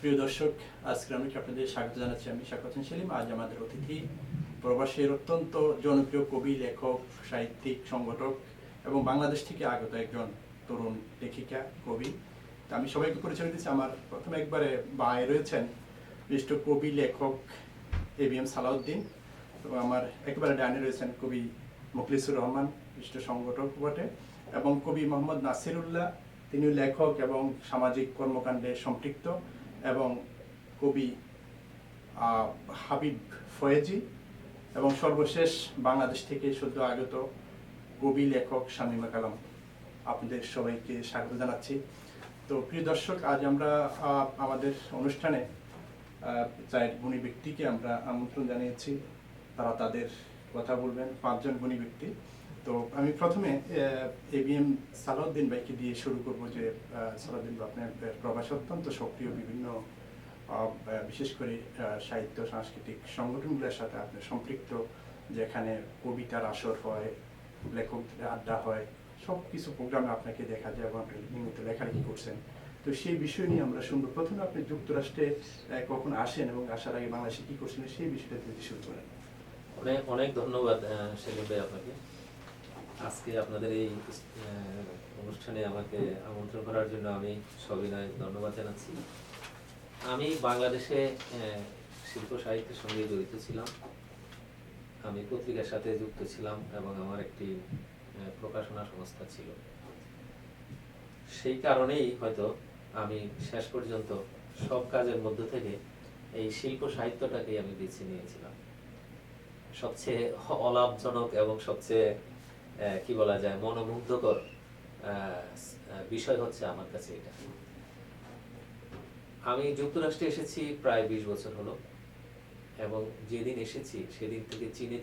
প্রিয় দর্শক, আজকে আমি আপনাদের স্বাগত জানাচ্ছি। আমি শাখাওয়াত হোসেন সেলিম। আজ আমাদের অতিথি প্রবাসের অত্যন্ত জনপ্রিয় কবি, লেখক, সাহিত্যিক, সংগঠক এবং বাংলাদেশ থেকে আগত একজন তরুণ লেখিকা, কবি। তো আমি সবাইকে পরিচয় দিচ্ছি। আমার প্রথমে একবারে বাঁয়ে রয়েছেন বিশিষ্ট কবি, লেখক ABM সালাউদ্দিন, এবং আমার একেবারে ডানে রয়েছেন কবি মুখলিসুর রহমান, বিশিষ্ট সংগঠক বটে, এবং কবি মোহাম্মদ নাসিরুল্লাহ, তিনি লেখক এবং সামাজিক কর্মকাণ্ডে সম্পৃক্ত, এবং কবি হাবিব ফয়েজি, এবং সর্বশেষ বাংলাদেশ থেকে সদ্য আগত কবি লেখক শামীমা কালাম। আপনাদের সবাইকে স্বাগত জানাচ্ছি। তো প্রিয় দর্শক, আজ আমরা আমাদের অনুষ্ঠানে চার গুণী ব্যক্তিকে আমরা আমন্ত্রণ জানিয়েছি। তারা তাদের কথা বলবেন, 5 জন গুণী ব্যক্তি। তো আমি প্রথমে ABM সালাউদ্দিন ভাইকে দিয়ে শুরু করব। যে সালাউদ্দিন ভাই, আপনার প্রবাসে অত্যন্ত সক্রিয়, বিভিন্ন বিশেষ করে সাহিত্য সাংস্কৃতিক সংগঠনগুলোর সাথে আপনি সম্পৃক্ত, যেখানে কবিতার আসর হয়, লেখকদের আড্ডা হয়, সব কিছু প্রোগ্রামে আপনাকে দেখা যায় এবং আপনি নিয়মিত লেখালেখি করছেন। তো সেই বিষয় নিয়ে আমরা শুনবো। প্রথমে আপনি যুক্তরাষ্ট্রে কখন আসেন এবং আসার আগে বাংলাদেশে কি করছেন, সেই বিষয়টা যদি শুরু করেন। অনেক অনেক ধন্যবাদ সেলিম ভাই আপনাকে। আজকে আপনাদের এই অনুষ্ঠানে আমাকে আমন্ত্রণ করার জন্য আমি সবিনয় ধন্যবাদ জানাচ্ছি। আমি বাংলাদেশে শিল্প সাহিত্যের সঙ্গে জড়িত ছিলাম। আমি পত্রিকার সাথে যুক্ত ছিলাম এবং আমার একটি প্রকাশনা সংস্থা ছিল। সেই কারণেই হয়তো আমি শেষ পর্যন্ত সব কাজের মধ্য থেকে এই শিল্প সাহিত্যটাকেই আমি বেছে নিয়েছিলাম। সবচেয়ে অলাভজনক এবং সবচেয়ে কি বলা যায় মনোমুগ্ধকর বিষয় হচ্ছে আমার কাছে এটা। আমি যুক্তরাষ্ট্রে এসেছি প্রায় 20 বছর হলো, এবং যেদিন এসেছি সেদিন থেকে চিনে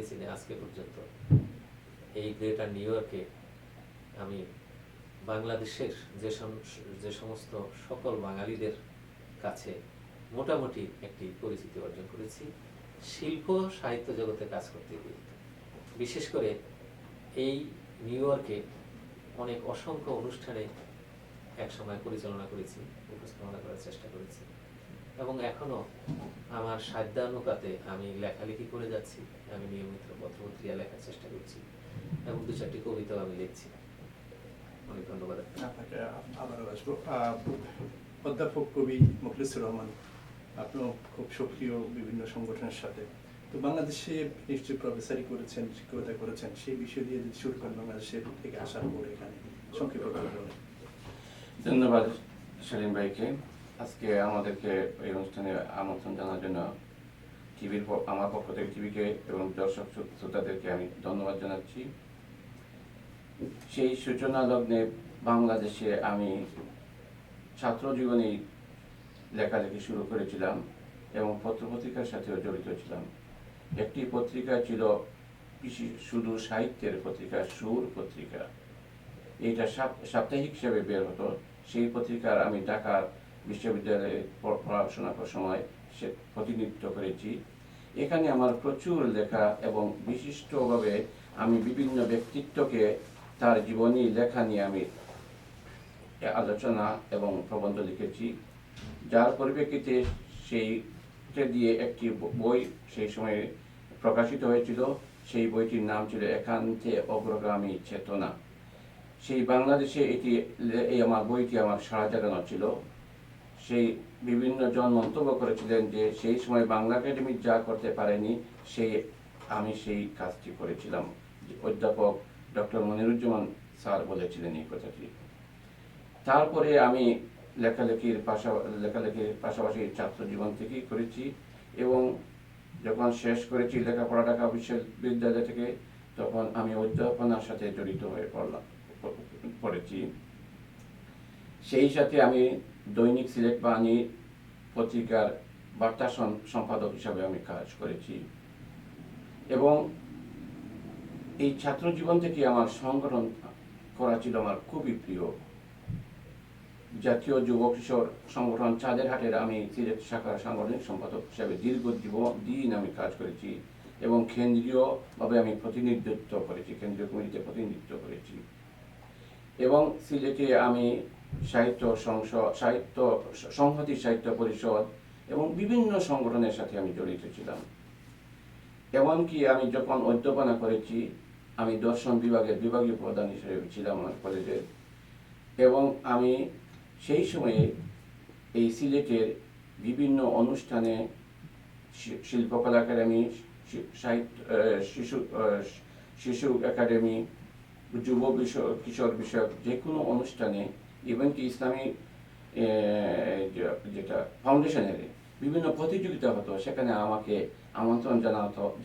চিনে আজকে পর্যন্ত এই গ্রেটার নিউ ইয়র্কে আমি বাংলাদেশের যে সমস্ত সকল বাঙালিদের কাছে মোটামুটি একটি পরিচিতি অর্জন করেছি শিল্প সাহিত্য জগতে কাজ করতে গিয়ে। বিশেষ করে এই নিউ ইয়র্কে অনেক অসংখ্য অনুষ্ঠানে একসময় পরিচালনা করেছি, উপস্থাপনা করার চেষ্টা করেছি, এবং এখনো আমার সাধ্যানুপাতে আমি লেখালেখি করে যাচ্ছি। আমি নিয়মিত পত্রপত্রিকা লেখার চেষ্টা করছি এবং 2-4টি কবিতাও আমি লিখছি। অনেক ধন্যবাদ আপনাকে। আবারও আসবো। অধ্যাপক কবি মুখলিসুর রহমান, আপনিও খুব সক্রিয় বিভিন্ন সংগঠনের সাথে। তো বাংলাদেশে নিশ্চয়ই প্রফেসরি করেছেন, শিক্ষকতা করেছেন, সেই বিষয় দিয়ে যদি শুরু করেন, বাংলাদেশের থেকে আসার পরে এখানে সংক্ষেপে বলেন। ধন্যবাদ সেলিম ভাইকে আজকে আমাদেরকে এই অনুষ্ঠানে আমন্ত্রণ জানার জন্য। আমার পক্ষ থেকে টিভিকে এবং দর্শক শ্রোতাদেরকে আমি ধন্যবাদ জানাচ্ছি। সেই সূচনা লগ্নে বাংলাদেশে আমি ছাত্র জীবনেই লেখালেখি শুরু করেছিলাম এবং পত্রপত্রিকার সাথেও জড়িত ছিলাম। একটি পত্রিকা ছিল শুধু সাহিত্যের পত্রিকা, সুর পত্রিকা। এইটা সাপ্তাহিক হিসেবে বের হতো। সেই পত্রিকার আমি ঢাকা বিশ্ববিদ্যালয়ে পড়াশোনা করার সময় সে প্রতিনিধিত্ব করেছি। এখানে আমার প্রচুর লেখা এবং বিশিষ্টভাবে আমি বিভিন্ন ব্যক্তিত্বকে তার জীবনী লেখা নিয়ে আমি আলোচনা এবং প্রবন্ধ লিখেছি, যার পরিপ্রেক্ষিতে সেইটা দিয়ে একটি বই সেই সময়ে প্রকাশিত হয়েছিল। সেই বইটির নাম ছিল একান্তে অগ্রগামী চেতনা। সেই বাংলাদেশে আমার বইটি আমার সাড়া জাগানো ছিল। সেই বিভিন্ন জন মন্তব্য করেছিলেন যে সেই সময় বাংলা একাডেমি যা করতে পারেনি আমি সেই কাজটি করেছিলাম। অধ্যাপক ডক্টর মনিরুজ্জামান স্যার বলেছিলেন এই কথাটি। তারপরে আমি লেখালেখির পাশাপাশি ছাত্র জীবন থেকেই করেছি, এবং যখন শেষ করেছি লেখাপড়া ঢাকা বিশ্ববিদ্যালয় থেকে, তখন আমি অধ্যাপনার সাথে জড়িত হয়ে পড়েছি। সেই সাথে আমি দৈনিক সিলেট বাণী পত্রিকার বার্তা সম্পাদক হিসাবে আমি কাজ করেছি, এবং এই ছাত্র জীবন থেকে আমার সংগঠন করা ছিল আমার খুবই প্রিয়। জাতীয় যুব কিশোর সংগঠন চাঁদেরহাটের আমি সিলেট শাখার সাংগঠনিক সম্পাদক হিসাবে দীর্ঘদিন আমি কাজ করেছি, এবং কেন্দ্রীয়ভাবে আমি প্রতিনিধিত্ব করেছি, কেন্দ্রীয় কমিটিতে প্রতিনিধিত্ব করেছি। এবং সিলেটে আমি সাহিত্য সংসদ, সংহতি সাহিত্য পরিষদ এবং বিভিন্ন সংগঠনের সাথে আমি জড়িত ছিলাম। এমনকি আমি যখন অধ্যাপনা করেছি, আমি দর্শন বিভাগের বিভাগীয় প্রধান হিসেবে ছিলাম আমার কলেজের, এবং আমি সেই সময়ে এই সিলেটের বিভিন্ন অনুষ্ঠানে শিল্পকলা একাডেমি, সাহিত্য শিশু একাডেমি, যুব বিষয়, কিশোর বিষয়ক যে কোনো অনুষ্ঠানে, ইভেনকি ইসলামী যেটা ফাউন্ডেশনের বিভিন্ন প্রতিযোগিতা হতো, সেখানে আমাকে আমন্ত্রণ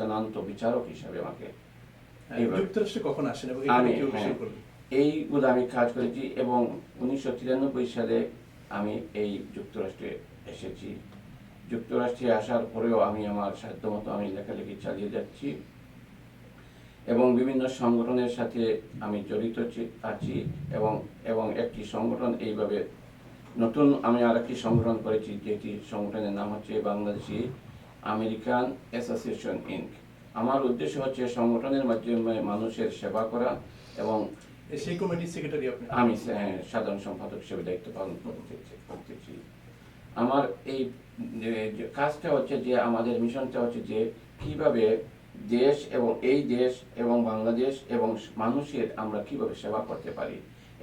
জানাতো বিচারক হিসাবে আমাকে। যুক্তরাষ্ট্রে কখন আসেন এবং আমি এখানে কিভাবে শুরু করলেন? এইগুলো আমি কাজ করেছি এবং 1993 সালে আমি এই যুক্তরাষ্ট্রে এসেছি। যুক্তরাষ্ট্রে আসার পরেও আমি আমার সাধ্যমতো আমি লেখালেখি চালিয়ে যাচ্ছি এবং বিভিন্ন সংগঠনের সাথে আমি জড়িত আছি এবং একটি সংগঠন এইভাবে নতুন আমি আরেকটি সংগঠন করেছি, যেটি সংগঠনের নাম হচ্ছে বাংলাদেশি আমেরিকান অ্যাসোসিয়েশন ইনক। আমার উদ্দেশ্য হচ্ছে সংগঠনের মাধ্যমে মানুষের সেবা করা এবং সেই কমিটির সেক্রেটারি আপনি? আমি সাধারণ সম্পাদক হিসেবে দায়িত্ব পালন করতেছি। আমার এই কাজটা হচ্ছে যে, আমাদের মিশনটা হচ্ছে যে কিভাবে দেশ এবং বাংলাদেশ এবং মানুষের আমরা কিভাবে সেবা করতে পারি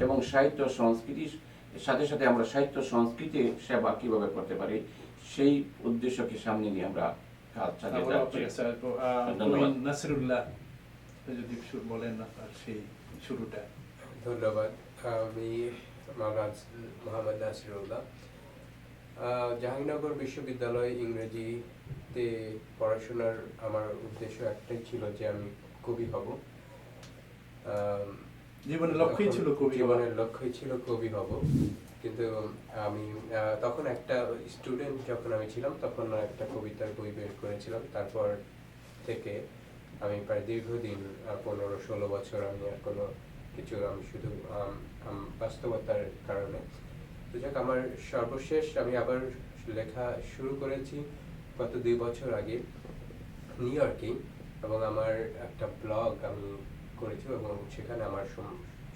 এবং সাহিত্য সংস্কৃতির সাথে সাথে আমরা সাহিত্য সংস্কৃতির সেবা কিভাবে করতে পারি, সেই উদ্দেশ্যকে সামনে নিয়ে আমরা কাজ চালিয়ে যাচ্ছি। ধন্যবাদ। নাসিরুল্লাহ যদি বলেন আপনার সেই শুরুটা। ধন্যবাদ। আমি মোহাম্মদ নাসিরুল্লাহ। জাহাঙ্গীরনগর বিশ্ববিদ্যালয় ইংরেজিতে পড়াশোনার আমার উদ্দেশ্য একটাই ছিল যে আমি কবি হব। জীবনের লক্ষ্যই ছিল কবি হওয়া। জীবনের লক্ষ্যই ছিল কবি হব, কিন্তু আমি তখন একটা স্টুডেন্ট যখন আমি ছিলাম তখন একটা কবিতার বই বের করেছিলাম। তারপর থেকে আমি প্রায় দীর্ঘদিন 15-16 বছর আমি আর কোনো কিছু, আমি শুধু বাস্তবতার কারণে। তো যাক, আমার সর্বশেষ আমি আবার লেখা শুরু করেছি গত 2 বছর আগে নিউ ইয়র্কে, এবং আমার একটা ব্লগ আমি করেছি এবং সেখানে আমার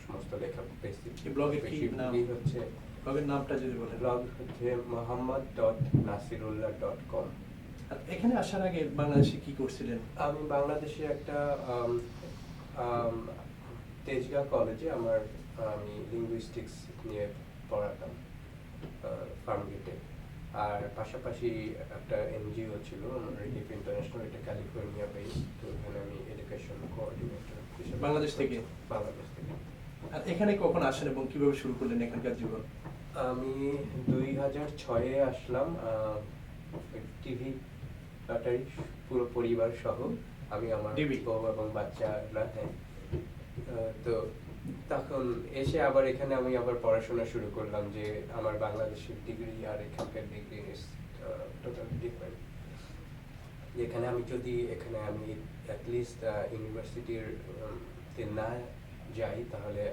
সমস্ত লেখা বেশি ব্লগের কি নাম? হচ্ছে, ব্লগের নামটা যদি বলেন। ব্লগ হচ্ছে mohammad.nasirullah.com। এখানে আসার আগে বাংলাদেশে কি করছিলেন? আমি বাংলাদেশে একটা তেজগাঁ কলেজে আমি লিঙ্গুইস্টিক্স নিয়ে পড়াতাম ফার্মগেটে, আর পাশাপাশি একটা এনজিও ছিল রিলিফ ইন্টারন্যাশনাল, এটা ক্যালিফোর্নিয়া বেসড। তো এখানে আমি এডুকেশন কোঅর্ডিনেটর হিসেবে বাংলাদেশ থেকে? বাংলাদেশ থেকে। আর এখানে কখন আসেন এবং কিভাবে শুরু করলেন এখানকার জীবন? আমি 2006-এ আসলাম, টিভি লটারি পুরো পরিবার সহ, আমি আমার বউ এবং বাচ্চারা। হ্যাঁ, তো তখন এসে আবার এখানে আমি আবার পড়াশোনা শুরু করলাম, যে আমার বাংলাদেশের ডিগ্রি আর এখানকার ডিগ্রি টোটাল ডিফারেন্ট। এখানে আমি অ্যাটলিস্ট ইউনিভার্সিটির না যাই, তাহলে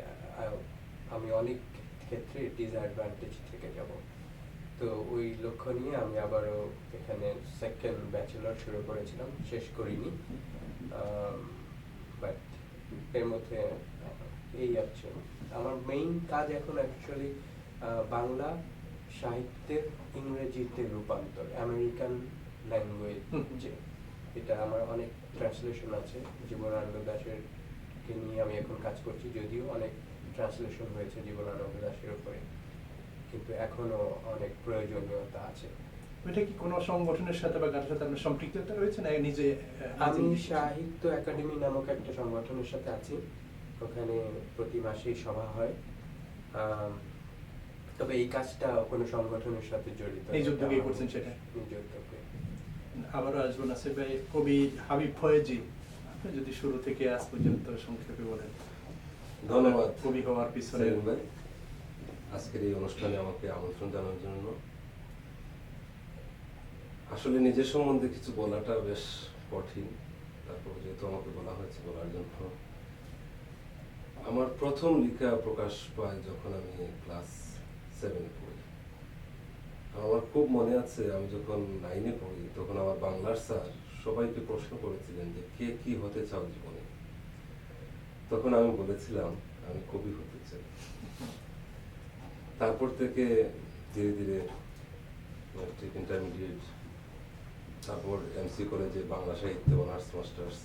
আমি অনেক ক্ষেত্রে ডিসঅ্যাডভান্টেজ থেকে যাব। তো ওই লক্ষ্য নিয়ে আমি আবারও এখানে সেকেন্ড ব্যাচেলর শুরু করেছিলাম, শেষ করিনি, বাট এর মধ্যে এই আছে। আমার মেইন কাজ এখন অ্যাকচুয়ালি বাংলা সাহিত্যের ইংরেজিতে রূপান্তর, আমেরিকান ল্যাঙ্গুয়েজে। এটা আমার অনেক ট্রান্সলেশন আছে, জীবনানন্দ দাশের কে নিয়ে আমি এখন কাজ করছি, যদিও অনেক ট্রান্সলেশন হয়েছে জীবনানন্দ দাশের উপরে, কিন্তু এখনো অনেক প্রয়োজনীয়তা আছে। এটা কি কোনো সংগঠনের সাথে বা কারোর সাথে আপনার সম্পৃক্ততা রয়েছে না নিজে? আমি সাহিত্য একাডেমি নামক একটা সংগঠনের সাথে আছি, ওখানে প্রতি মাসেই সভা হয়, তবে এই কাজটা কোনো সংগঠনের সাথে জড়িত। নিজ উদ্যোগে করছেন সেটা? নিজ উদ্যোগে। আবারও আসবো নাসির ভাই, কবি হাবিব ফয়েজি, আপনি যদি শুরু থেকে আজ পর্যন্ত সংক্ষেপে বলেন। ধন্যবাদ কবি হওয়ার পিছনে। আজকের এই অনুষ্ঠানে আমাকে আমন্ত্রণ জানানোর জন্য। আসলে নিজের সম্বন্ধে কিছু বলাটা বেশ কঠিন, তারপর যেহেতু আমাকে বলা হয়েছে বলার জন্য। আমার প্রথম লেখা প্রকাশ পায় যখন আমি ক্লাস 7-এ পড়ি। আমার খুব মনে আছে, আমি যখন 9-এ পড়ি তখন আমার বাংলার স্যার সবাইকে প্রশ্ন করেছিলেন যে কে কি হতে চাও জীবনে। তখন আমি বলেছিলাম আমি কবি হতে চাই। তারপর থেকে ধীরে ধীরে ম্যাট্রিক, ইন্টারমিডিয়েট, তারপর এমসি কলেজে বাংলা সাহিত্য অনার্স মাস্টার্স।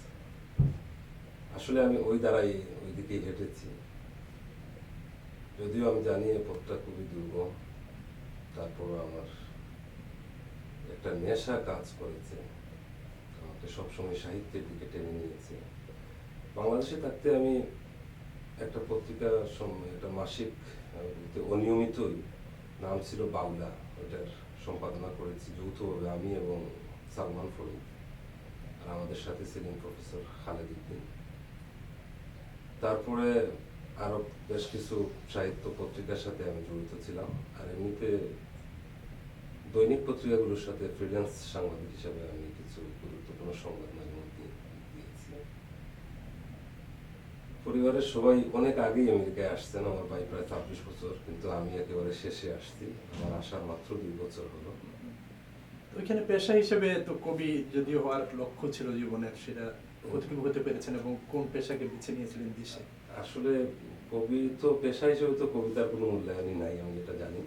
আসলে আমি ওই দ্বারাই ওই দিকেই হেঁটেছি, যদিও আমি জানি এই পথটা খুবই দুর্গম। তারপর আমার একটা নেশা কাজ করেছে, আমাকে সবসময় সাহিত্যের দিকে টেনে নিয়েছে। বাংলাদেশে থাকতে আমি একটা পত্রিকা, একটা মাসিক, অনিয়মিতই, নাম ছিল বাউলা, ওটার সম্পাদনা করেছি যৌথভাবে আমি এবং সালমান ফরিদ, আর আমাদের সাথে ছিলেন প্রফেসর খালেদ উদ্দিন। তারপরে আরো বেশ কিছু সাহিত্য পত্রিকার সাথে আমি জড়িত ছিলাম, আর এমনিতে দৈনিক পত্রিকাগুলোর সাথে ফ্রিল্যান্স সাংবাদিক হিসেবে আমি কিছু গুরুত্বপূর্ণ সংবাদ মাঝে মধ্যে দিয়েছি। পরিবারের সবাই অনেক আগেই আমেরিকায় আসছেন, আমার ভাই প্রায় 26 বছর, কিন্তু আমি একেবারে শেষে আসছি, আমার আসার মাত্র 2 বছর হলো। তো ওইখানে পেশা হিসেবে তো কবি যদিও হওয়ার লক্ষ্য ছিল জীবনের, সেটা কতটুকু হতে পেরেছেন এবং কোন পেশাকে বেছে নিয়েছিলেন দেশে? আসলে কবি তো পেশা হিসেবে তো কবিতার কোনো মূল্যায়নই নাই, আমি যেটা জানি,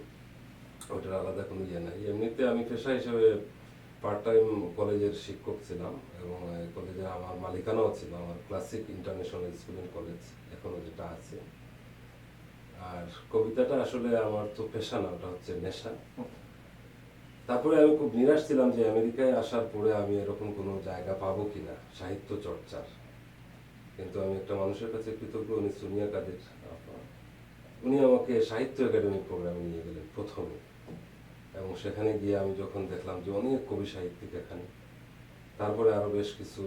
ওটার আলাদা কোনো ইয়ে নাই। এমনিতে আমি পেশা হিসেবে পার্ট টাইম কলেজের শিক্ষক ছিলাম, এবং কলেজে আমার মালিকানাও ছিল, আমার classic international school and college এখনো যেটা আছে। আর কবিতাটা আসলে আমার তো পেশা না, ওটা হচ্ছে নেশা। তারপরে আমি খুব নিরাশ ছিলাম যে আমেরিকায় আসার পরে আমি এরকম কোনো জায়গা পাবো কিনা সাহিত্য চর্চার। কিন্তু আমি একটা মানুষের কাছে কৃতজ্ঞ, উনি সোনিয়া কাদের আপা, উনি আমাকে সাহিত্য একাডেমি প্রোগ্রামে নিয়ে গেলেন প্রথমে, এবং সেখানে গিয়ে আমি যখন দেখলাম যে অনেক কবি সাহিত্যিক এখানে, তারপরে আরো বেশ কিছু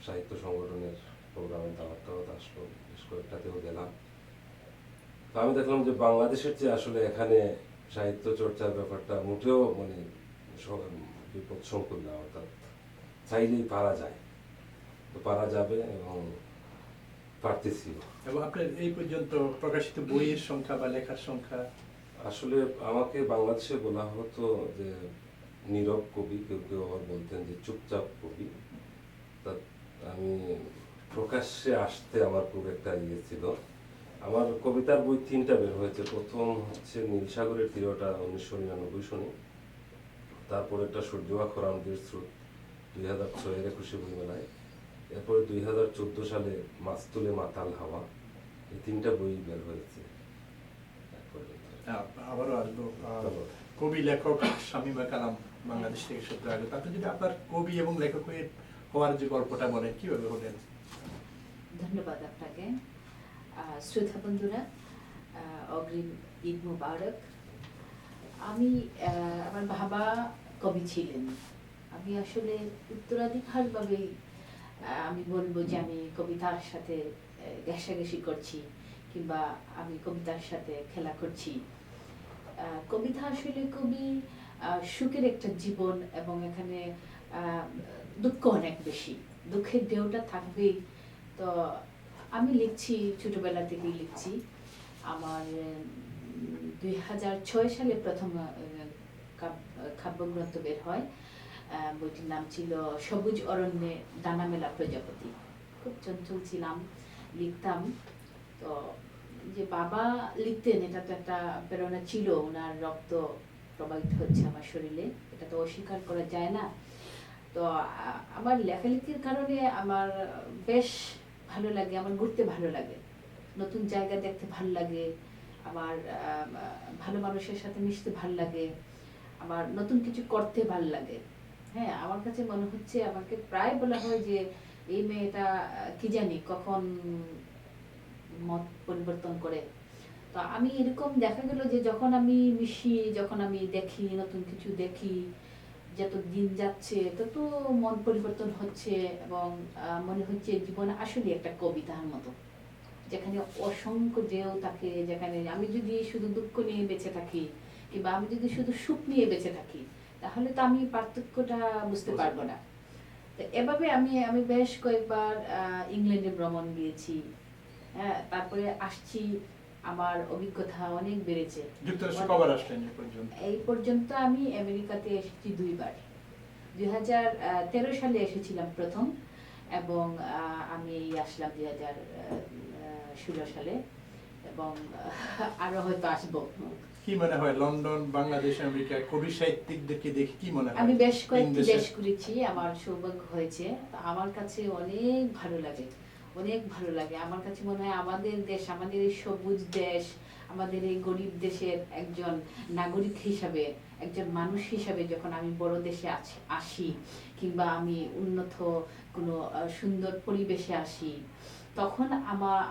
সাহিত্য সংগঠনের প্রোগ্রামের দাওয়াত আসলো, বেশ কয়েকটাতেও গেলাম। তো আমি দেখলাম যে বাংলাদেশের চেয়ে আসলে এখানে সাহিত্য চর্চার ব্যাপারটা মোটেও মানে বিপদ সংকুল না, অর্থাৎ চাইলেই পারা যায়, তো পারা যাবে এবং পারতেছিও। এবং আপনার এই পর্যন্ত প্রকাশিত বইয়ের সংখ্যা বা লেখার সংখ্যা? আসলে আমাকে বাংলাদেশে বলা হতো যে নীরব কবি, কেউ কেউ আবার বলতেন যে চুপচাপ কবি। তা আমি প্রকাশ্যে আসতে আমার খুব একটা ইয়ে ছিল। আমার কবিতার বই 3টা বের হয়েছে। প্রথম হচ্ছে নীলসাগরের তীরটা 1999 সনে, তারপর একটা সূর্যবা খরামদের স্রোত 2006-এর 21শে বইমেলায়, এরপরে 2014 সালে মাস্তুলে মাতাল হাওয়া, এই 3টা বই বের হয়েছে। আবারও আসবো। কবি লেখক শামীমা কালাম বাংলাদেশ থেকে সদ্য আগত, আপনি যদি আপনার কবি এবং লেখক হওয়ার যে গল্পটা বলেন, কিভাবে হলেন? ধন্যবাদ আপনাকে। শ্রোতা বন্ধুরা, অগ্রিম ঈদ মুবারক। আমি আমার বাবা কবি ছিলেন। আমি আসলে উত্তরাধিকারভাবেই আমি বলবো যে আমি কবিতার সাথে ঘেঁষাঘেঁষি করছি, কিংবা আমি কবিতার সাথে খেলা করছি। কবিতা আসলে খুবই সুখের একটা জীবন, এবং এখানে দুঃখ অনেক বেশি, দুঃখের ঢেউটা থাকবেই। তো আমি লিখছি, ছোটবেলা থেকেই লিখছি। আমার 2006 সালে প্রথম কাব্যগ্রন্থ বের হয়। বইটির নাম ছিল সবুজ অরণ্যে ডানা মেলা প্রজাপতি। খুব চঞ্চল ছিলাম, লিখতাম। তো যে বাবা লিখতেন, এটা তো একটা প্রেরণা ছিল, ওনার রক্ত প্রবাহিত হচ্ছে আমার শরীরে, এটা তো অস্বীকার করা যায় না। তো আমার লেখালেখির কারণে আমার বেশ ভালো লাগে, আমার ঘুরতে ভালো লাগে, নতুন জায়গা দেখতে ভালো লাগে, আমার ভালো মানুষের সাথে মিশতে ভালো লাগে, আমার নতুন কিছু করতে ভালো লাগে। হ্যাঁ, আমার কাছে মনে হচ্ছে, আমাকে প্রায় বলা হয় যে এই মেয়েটা কি জানি কখন মত পরিবর্তন করে। তো আমি এরকম দেখা গেল যে যখন আমি মিশি, যখন আমি দেখি, নতুন কিছু দেখি, যত দিন যাচ্ছে তত মন পরিবর্তন হচ্ছে, এবং মনে হচ্ছে জীবন আসলে একটা কবিতার মতো, যেখানে অসংখ্য ঢেউ থাকে, যেখানে আমি যদি শুধু দুঃখ নিয়ে বেঁচে থাকি, কিংবা আমি যদি শুধু সুখ নিয়ে বেঁচে থাকি, তাহলে তো আমি পার্থক্যটা বুঝতে পারবো না। তো এভাবে আমি বেশ কয়েকবার ইংল্যান্ডে ভ্রমণ গিয়েছি। হ্যাঁ, তারপরে আসছি, আমার অভিজ্ঞতা অনেক বেড়েছে। যুক্তরাষ্ট্রে কবার আসলেন এই পর্যন্ত? এই পর্যন্ত আমি আমেরিকাতে এসেছি 2 বার। 2013 সালে এসেছিলাম প্রথম, এবং আমি আসলাম 2016 সালে। এবং আরো হয়তো আসবো। কি মনে হয় লন্ডন, বাংলাদেশ, আমেরিকা কবি সাহিত্যিকদেরকে দেখে কি মনে হয়? আমি বেশ কয়েকটি ইংরেজি- দেশ ঘুরেছি, আমার সৌভাগ্য হয়েছে। তো আমার কাছে অনেক ভালো লাগে, অনেক ভালো লাগে। আমার কাছে মনে হয় আমাদের দেশ, আমাদের এই সবুজ দেশ, আমাদের এই গরিব দেশের একজন নাগরিক হিসাবে, একজন মানুষ হিসাবে যখন আমি বড় দেশে আসি কিংবা আমি উন্নত কোনো সুন্দর পরিবেশে আসি, তখন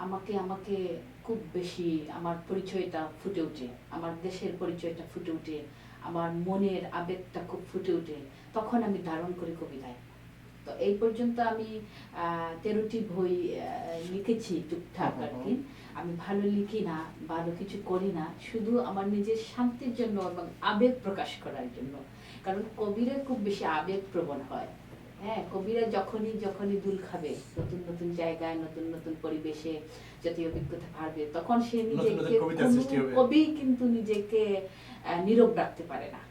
আমাকে আমাকে খুব বেশি আমার পরিচয়টা ফুটে ওঠে, আমার দেশের পরিচয়টা ফুটে ওঠে, আমার মনের আবেগটা খুব ফুটে ওঠে, তখন আমি ধারণ করি কবিতায়। তো এই পর্যন্ত আমি 13টি বই লিখেছি টুকটাক আর কি। আমি ভালো লিখি না, ভালো কিছু করি না, শুধু আমার নিজের শান্তির জন্য এবং আবেগ প্রকাশ করার জন্য। কারণ কবিরা খুব বেশি আবেগ প্রবণ হয়। হ্যাঁ, কবিরা যখনই দুল খাবে, নতুন নতুন জায়গায়, নতুন নতুন পরিবেশে যদি অভিজ্ঞতা বাড়বে, তখন সে নতুন নতুন নিজেকে, কবিতা সৃষ্টি হবে। কবি কিন্তু নিজেকে নীরব রাখতে পারে না।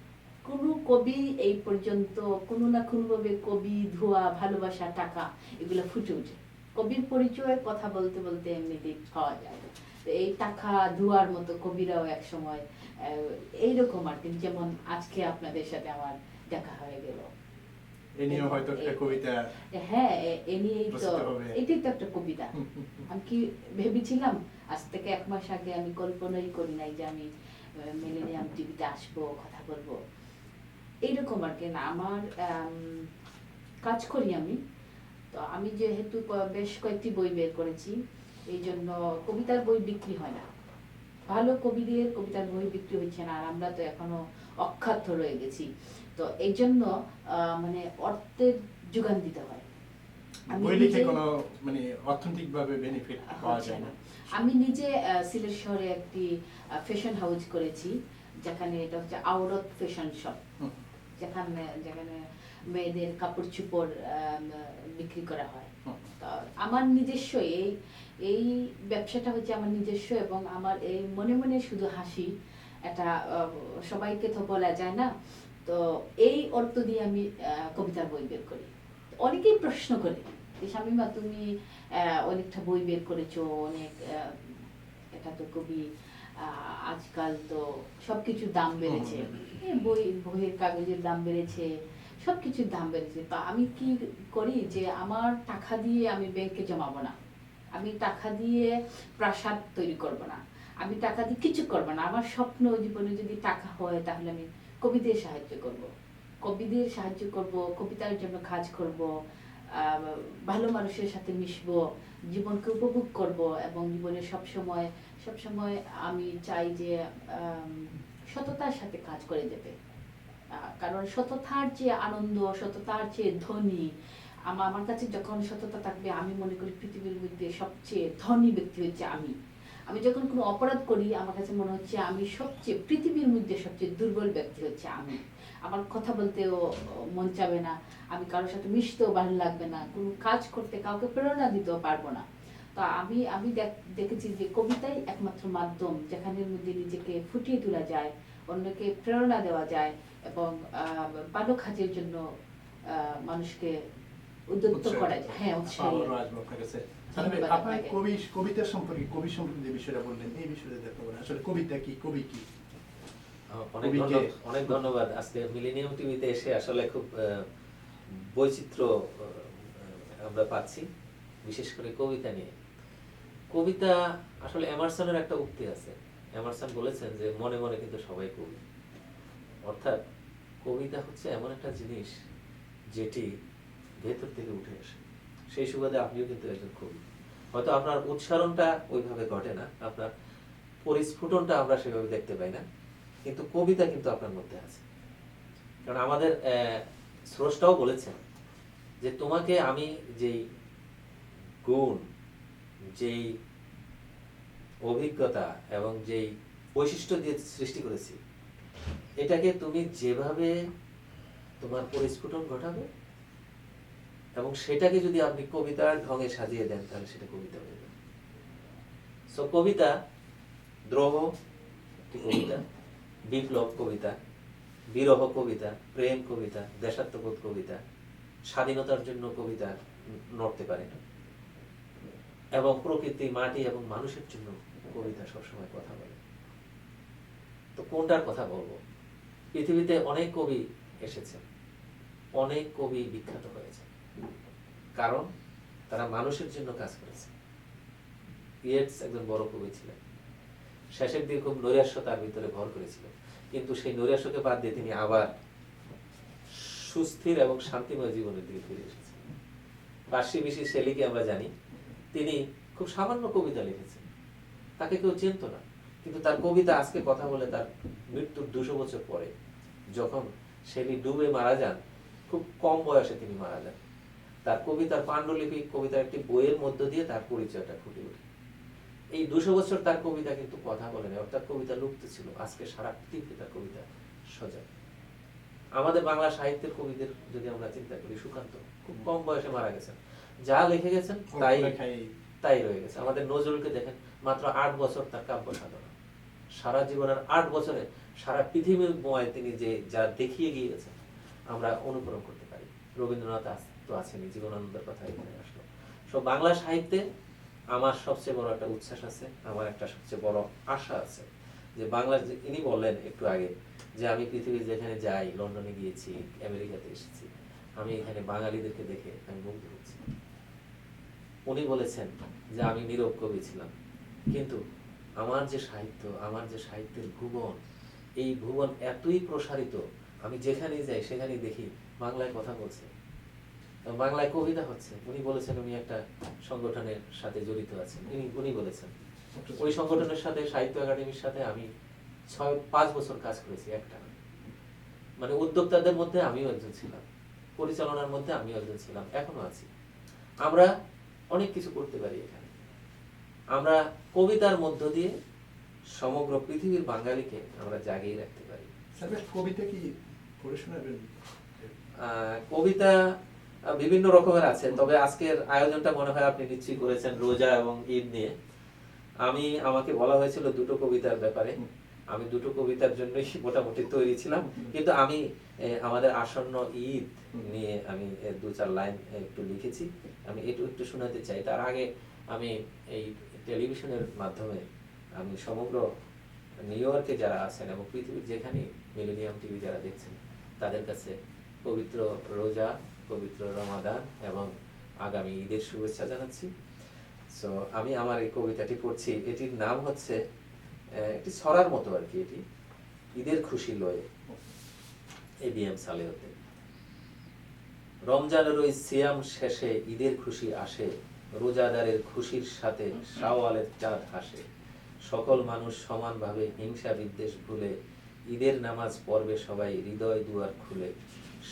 কোন কবি এই পর্যন্ত কোনো না কোনো ভাবে কবি, ধোঁয়া, ভালোবাসা, টাকা এগুলো ফুটে ওঠে। কবির পরিচয় কথা বলতে বলতে এমনিতেই পাওয়া যায়। তো এই টাকা ধোঁয়ার মতো কবিরাও এক সময় এইরকম আর কি, যেমন আজকে আপনাদের সাথে আমার দেখা হয়ে গেল। এ নিয়েও হয়তো একটা কবিতা হ্যাঁ, এ নিয়েই তো, রচিত হবে। এটাই তো একটা কবিতা। আমি কি ভেবেছিলাম আজ থেকে 1 মাস আগে, আমি কল্পনাই করি নাই যে আমি মিলেনিয়াম টিভিতে আসবো, কথা বলবো, এইরকম আর কি। না, আমার কাজ করি আমি। তো আমি যেহেতু বেশ কয়েকটি বই বের করেছি, এই জন্য কবিতার বই বিক্রি হয় না, ভালো কবিদের কবিতার বই বিক্রি হচ্ছে না, আর আমরা তো এখনো অক্ষার্থ রয়ে গেছি। তো এই জন্য মানে অর্থের যোগান দিতে হয়। আমি বই লিখে নিজে- কোনো মানে অর্থনৈতিকভাবে বেনিফিট পাওয়া হচ্ছে যায় না। না। আমি নিজে সিলেট শহরে একটি ফ্যাশন হাউস করেছি, যেখানে এটা হচ্ছে আওরত ফ্যাশন শপ, যেখানে যেখানে মেয়েদের কাপড় চোপড় বিক্রি করা হয়। তো আমার নিজস্ব এই ব্যবসাটা হচ্ছে আমার নিজস্ব, এবং আমার এই মনে মনে শুধু হাসি, এটা সবাইকে তো বলা যায় না। তো এই অর্থ দিয়ে আমি কবিতার বই বের করি। অনেকেই প্রশ্ন করে যে শামীমা, তুমি অনেকটা বই বের করেছো, অনেক এটা তো কবি, আজকাল তো সবকিছুর দাম বেড়েছে, বইয়ের কাগজের দাম বেড়েছে, সবকিছুর দাম বেড়েছে। তা আমি কি করি যে আমার টাকা দিয়ে আমি ব্যাংকে জমাবো না, আমি টাকা দিয়ে প্রাসাদ তৈরি করব না, আমি টাকা দিয়ে কিছু করব না। আমার স্বপ্ন জীবনে যদি টাকা হয়, তাহলে আমি কবিদের সাহায্য করব, কবিদের সাহায্য করব, কবিতার জন্য কাজ করব, ভালো মানুষের সাথে মিশবো, জীবনকে উপভোগ করব, এবং জীবনে সবসময় আমি চাই যে সততার সাথে কাজ করে যেতে। কারণ সততার যে আনন্দ, সততার যে ধনী, আমার কাছে যখন সততা থাকবে, আমি মনে করি পৃথিবীর মধ্যে সবচেয়ে ধনী ব্যক্তি হচ্ছে আমি। আমি যখন কোনো অপরাধ করি, আমার কাছে মনে হচ্ছে আমি পৃথিবীর মধ্যে সবচেয়ে দুর্বল ব্যক্তি হচ্ছে আমি। আমার কথা বলতেও মন চাবে না, আমি কারোর সাথে মিশতেও ভালো লাগবে না, কোনো কাজ করতে কাউকে প্রেরণা দিতেও পারবো না। তো আমি দেখেছি যে কবিতাই একমাত্র মাধ্যম, যেখানে মধ্যে নিজেকে ফুটিয়ে তোলা যায়, অন্যকে প্রেরণা দেওয়া যায়, এবং ভালো কাজের জন্য মানুষকে উদ্যুক্ত করা যায়। হ্যাঁ, উৎসাহী। আবারও আসবো আপনার কাছে। ধন্যবাদ আপনার আপনাকে। কবিতা সম্পর্কে, কবি সম্পর্কে যে বিষয়টা বললেন, এই বিষয়টা দেখতে পারেন আসলে কবিতা কি, কবি কি? অনেক ধন্যবাদ। আজকে মিলেনিয়াম টিভিতে এসে আসলে খুব বৈচিত্র্য আমরা পাচ্ছি, বিশেষ করে কবিতা নিয়ে। কবিতা আসলে এমারসনের একটা উক্তি আছে, এমারসন বলেছেন যে মনে মনে কিন্তু সবাই কবি। অর্থাৎ কবিতা হচ্ছে এমন একটা জিনিস যেটি ভেতর থেকে উঠে আসে। সেই সুবাদে আপনিও কিন্তু একজন কবি। হয়তো আপনার উচ্চারণটা ওইভাবে ঘটে না, আপনার পরিস্ফুটনটা আমরা সেভাবে দেখতে পাই না, কিন্তু কবিতা কিন্তু আপনার মধ্যে আছে। কারণ আমাদের স্রষ্টাও বলেছেন যে তোমাকে আমি যেই গুণ, যেই অভিজ্ঞতা এবং যেই বৈশিষ্ট্য দিয়ে সৃষ্টি করেছি, এটাকে তুমি যেভাবে তোমার পরিস্ফুটন ঘটাবে এবং সেটাকে যদি আপনি কবিতার ঢঙে সাজিয়ে দেন, তাহলে সেটা কবিতা হয়ে যাবে। সো কবিতা, দ্রোহ একটি কবিতা, বিপ্লব কবিতা, বিরহ কবিতা, প্রেম কবিতা, দেশাত্মবোধ কবিতা, স্বাধীনতার জন্য কবিতা নড়তে পারে, এবং প্রকৃতি, মাটি এবং মানুষের জন্য কবিতা সবসময় কথা বলে। তো কোনটার কথা বলবো? পৃথিবীতে অনেক কবি এসেছে, অনেক কবি বিখ্যাত হয়েছে, কারণ তারা মানুষের জন্য কাজ করেছে। ইয়েটস একজন বড় কবি ছিলেন, শেষের দিকে খুব নৈরাশ্য তার ভিতরে ভর করেছিল, কিন্তু সেই নৈরাশ্যকে বাদ দিয়ে তিনি আবার সুস্থির এবং শান্তিময় জীবনের দিকে ফিরে এসেছেন। পার্সি বিশি শেলিকে আমরা জানি, তিনি খুব সামান্য কবিতা লিখেছেন, তাকে কেউ চিনত না, কিন্তু তার কবিতা আজকে কথা বলে। তার মৃত্যুর 200 বছর পরে, যখন শেলি ডুবে মারা যান, খুব কম বয়সে তিনি মারা যান, তার কবিতার পাণ্ডুলিপি, কবিতার একটি বইয়ের মধ্য দিয়ে তার পরিচয়টা ফুটে ওঠে। এই 200 বছর তার কবিতা কিন্তু কথা বলেনি, অর্থাৎ কবিতা লুপ্ত ছিল। আজকে সারা পৃথিবীতে তার কবিতা সজাগ। আমাদের বাংলা সাহিত্যের কবিদের যদি আমরা চিন্তা করি, সুকান্ত খুব কম বয়সে মারা গেছেন, যা লিখে গেছেন তাই রয়ে গেছে। আমাদের নজরুলকে দেখেন, মাত্র 8 বছর তার কাব্য সাধনা, সারা জীবনের 8 বছরে সারা পৃথিবীময় তিনি যে যা দেখিয়ে গিয়েছেন আমরা অনুকরণ করতে পারি। রবীন্দ্রনাথ তো আছেনই, জীবনানন্দের কথা এখানে আসলো। সব বাংলা সাহিত্যে আমার সবচেয়ে বড় একটা উচ্ছ্বাস আছে, আমার একটা সবচেয়ে বড় আশা আছে যে বাংলা, ইনি বললেন একটু আগে যে আমি পৃথিবীর যেখানে যাই, লন্ডনে গিয়েছি, আমেরিকাতে এসেছি, আমি এখানে বাঙালিদেরকে দেখে আমি মুগ্ধ হচ্ছি। উনি বলেছেন যে আমি নীরব কবি ছিলাম, কিন্তু আমার যে সাহিত্য, আমার যে সাহিত্যের ভুবন, এই ভুবন এতই প্রসারিত, আমি যেখানেই যাই সেখানেই দেখি বাংলায় কথা বলছে, বাংলায় কবিতা হচ্ছে। উনি বলেছেন উনি একটা সংগঠনের সাথে জড়িত আছেন, উনি বলেছেন ওই সংগঠনের সাথে, সাহিত্য একাডেমির সাথে আমি 5 বছর কাজ করেছি একটানা। মানে উদ্যোক্তাদের মধ্যে আমিও একজন ছিলাম, পরিচালনার মধ্যে আমিও একজন ছিলাম, এখনো আছি। আমরা অনেক কিছু করতে পারি এখানে। আমরা কবিতার মধ্য দিয়ে সমগ্র পৃথিবীর বাঙালিকে আমরা জাগিয়ে রাখতে পারি। কবিতা কি পড়ে শোনাবেন? কবিতা বিভিন্ন রকমের আছে, তবে আজকের আয়োজনটা মনে হয় আপনি নিশ্চয়ই করেছেন রোজা এবং ঈদ নিয়ে। আমাকে বলা হয়েছিল 2টো কবিতার ব্যাপারে, আমি 2টো কবিতার জন্যই মোটামুটি তৈরি ছিলাম, কিন্তু আমি আমাদের আসন্ন ঈদ নিয়ে আমি 2-4 লাইন একটু লিখেছি, আমি একটু শোনাতে চাই। তার আগে আমি এই টেলিভিশনের মাধ্যমে আমি সমগ্র নিউ ইয়র্কে যারা আছেন এবং পৃথিবীর যেখানে মিলেনিয়াম টিভি যারা দেখছেন তাদের কাছে পবিত্র রোজা, পবিত্র রমাদান এবং আগামী ঈদের শুভেচ্ছা জানাচ্ছি। সো আমি আমার এই কবিতাটি পড়ছি। এটির নাম হচ্ছে, একটি ছড়ার মতো আর কি, এটি ঈদের খুশি লয়ে, ABM সালেহতে। রমজানের ওই সিয়াম শেষে ঈদের খুশি আসে, রোজাদারের খুশির সাথে শাওয়ালের চাঁদ হাসে। সকল মানুষ সমানভাবে হিংসা বিদ্বেষ ভুলে ঈদের নামাজ পড়বে সবাই হৃদয় দুয়ার খুলে।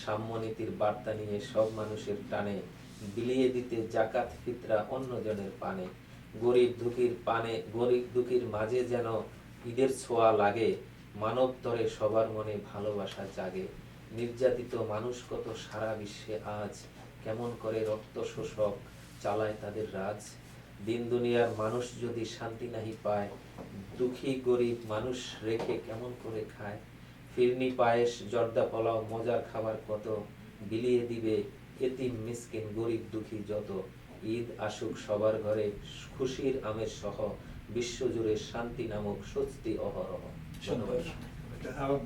সাম্যনীতির বার্তা নিয়ে সব মানুষের টানে বিলিয়ে দিতে জাকাত ফিতরা অন্যজনের পানে। গরিব দুঃখীর মাঝে যেন ঈদের ছোঁয়া লাগে, মানব তরে সবার মনে ভালোবাসা জাগে। নির্যাতিত মানুষ কত সারা বিশ্বে আজ, কেমন করে রক্ত শোষক চালায় তাদের রাজ। দিন দুনিয়ার মানুষ যদি শান্তি নাহি পায়, দুঃখী গরিব মানুষ রেখে কেমন করে খায়। ফিরনি পায়েস জর্দা পোলাও মজার খাবার কত, বিলিয়ে দিবে এতিম মিসকিন গরিব দুঃখী যত। ঈদ আসুক সবার ঘরে খুশির আমেজ সহ, বিশ্বজুড়ে শান্তি নামক স্বস্তি অহরহ।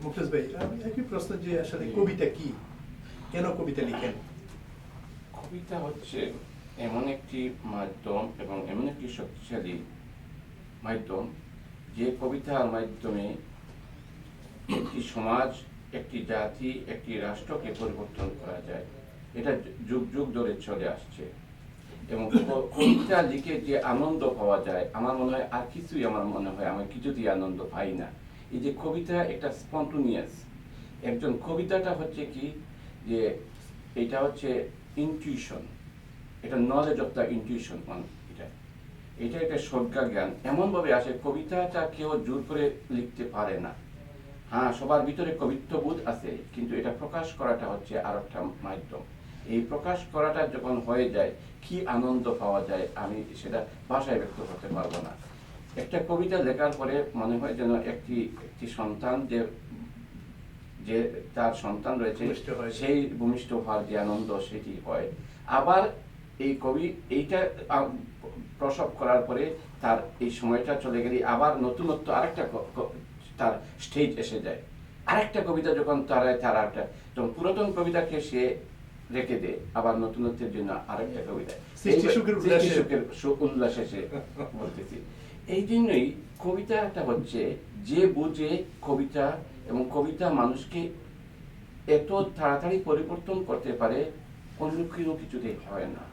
মুকেশ ভাই, আমি একই প্রশ্ন যে আসলে কবিতা কি, কেন কবিতা লিখেন? কবিতা হচ্ছে এমন একটি মাধ্যম এবং এমন একটি শক্তিশালী মাধ্যম যে কবিতার মাধ্যমে একটি সমাজ, একটি জাতি, একটি রাষ্ট্রকে পরিবর্তন করা যায়। এটা যুগ যুগ ধরে চলে আসছে এবং কবিতা লিখে যে আনন্দ পাওয়া যায়, আমার মনে হয় আর কিছুই, আমি কিছুতেই আনন্দ পাই না। এই যে কবিতা একটা স্পন্টেনিয়াস, একজন কবিতাটা হচ্ছে কি যে এটা হচ্ছে ইনটিউশন, এটা নলেজ অফ দ্য ইনটিউশন, এটা একটা সজ্ঞা জ্ঞান এমনভাবে আসে। কবিতাটা কেউ জোর করে লিখতে পারে না। হ্যাঁ, সবার ভিতরে কবিত্ববোধ আছে, কিন্তু এটা প্রকাশ করাটা হচ্ছে আর একটা মাধ্যম। এই প্রকাশ করাটা যখন হয়ে যায়, কি আনন্দ পাওয়া যায় আমি সেটা ভাষায় ব্যক্ত করতে পারবো না। একটা কবিতা লেখার পরে মনে হয় যেন একটি সন্তান যে তার সন্তান রয়েছে সেই ভূমিষ্ঠ হওয়ার যে আনন্দ সেটি হয়। আবার এই কবি এইটা প্রসব করার পরে তার এই সময়টা চলে গেলে আবার নতুনত্ব আরেকটা তার স্টেজ এসে যায়। আরেকটা কবিতা যখন তার একটা যখন পুরাতন কবিতাকে সে রেখে দেয়, আবার নতুনত্বের জন্য আরেকটা কবিতা, সৃষ্টি সুখের উল্লাসে। উল্লাসে সে বলতেছি। এই জন্যই কবিতাটা হচ্ছে যে বুঝে কবিতা, এবং কবিতা মানুষকে এত তাড়াতাড়ি পরিবর্তন করতে পারে, অন্য কোনো কিছুতেই হয় না।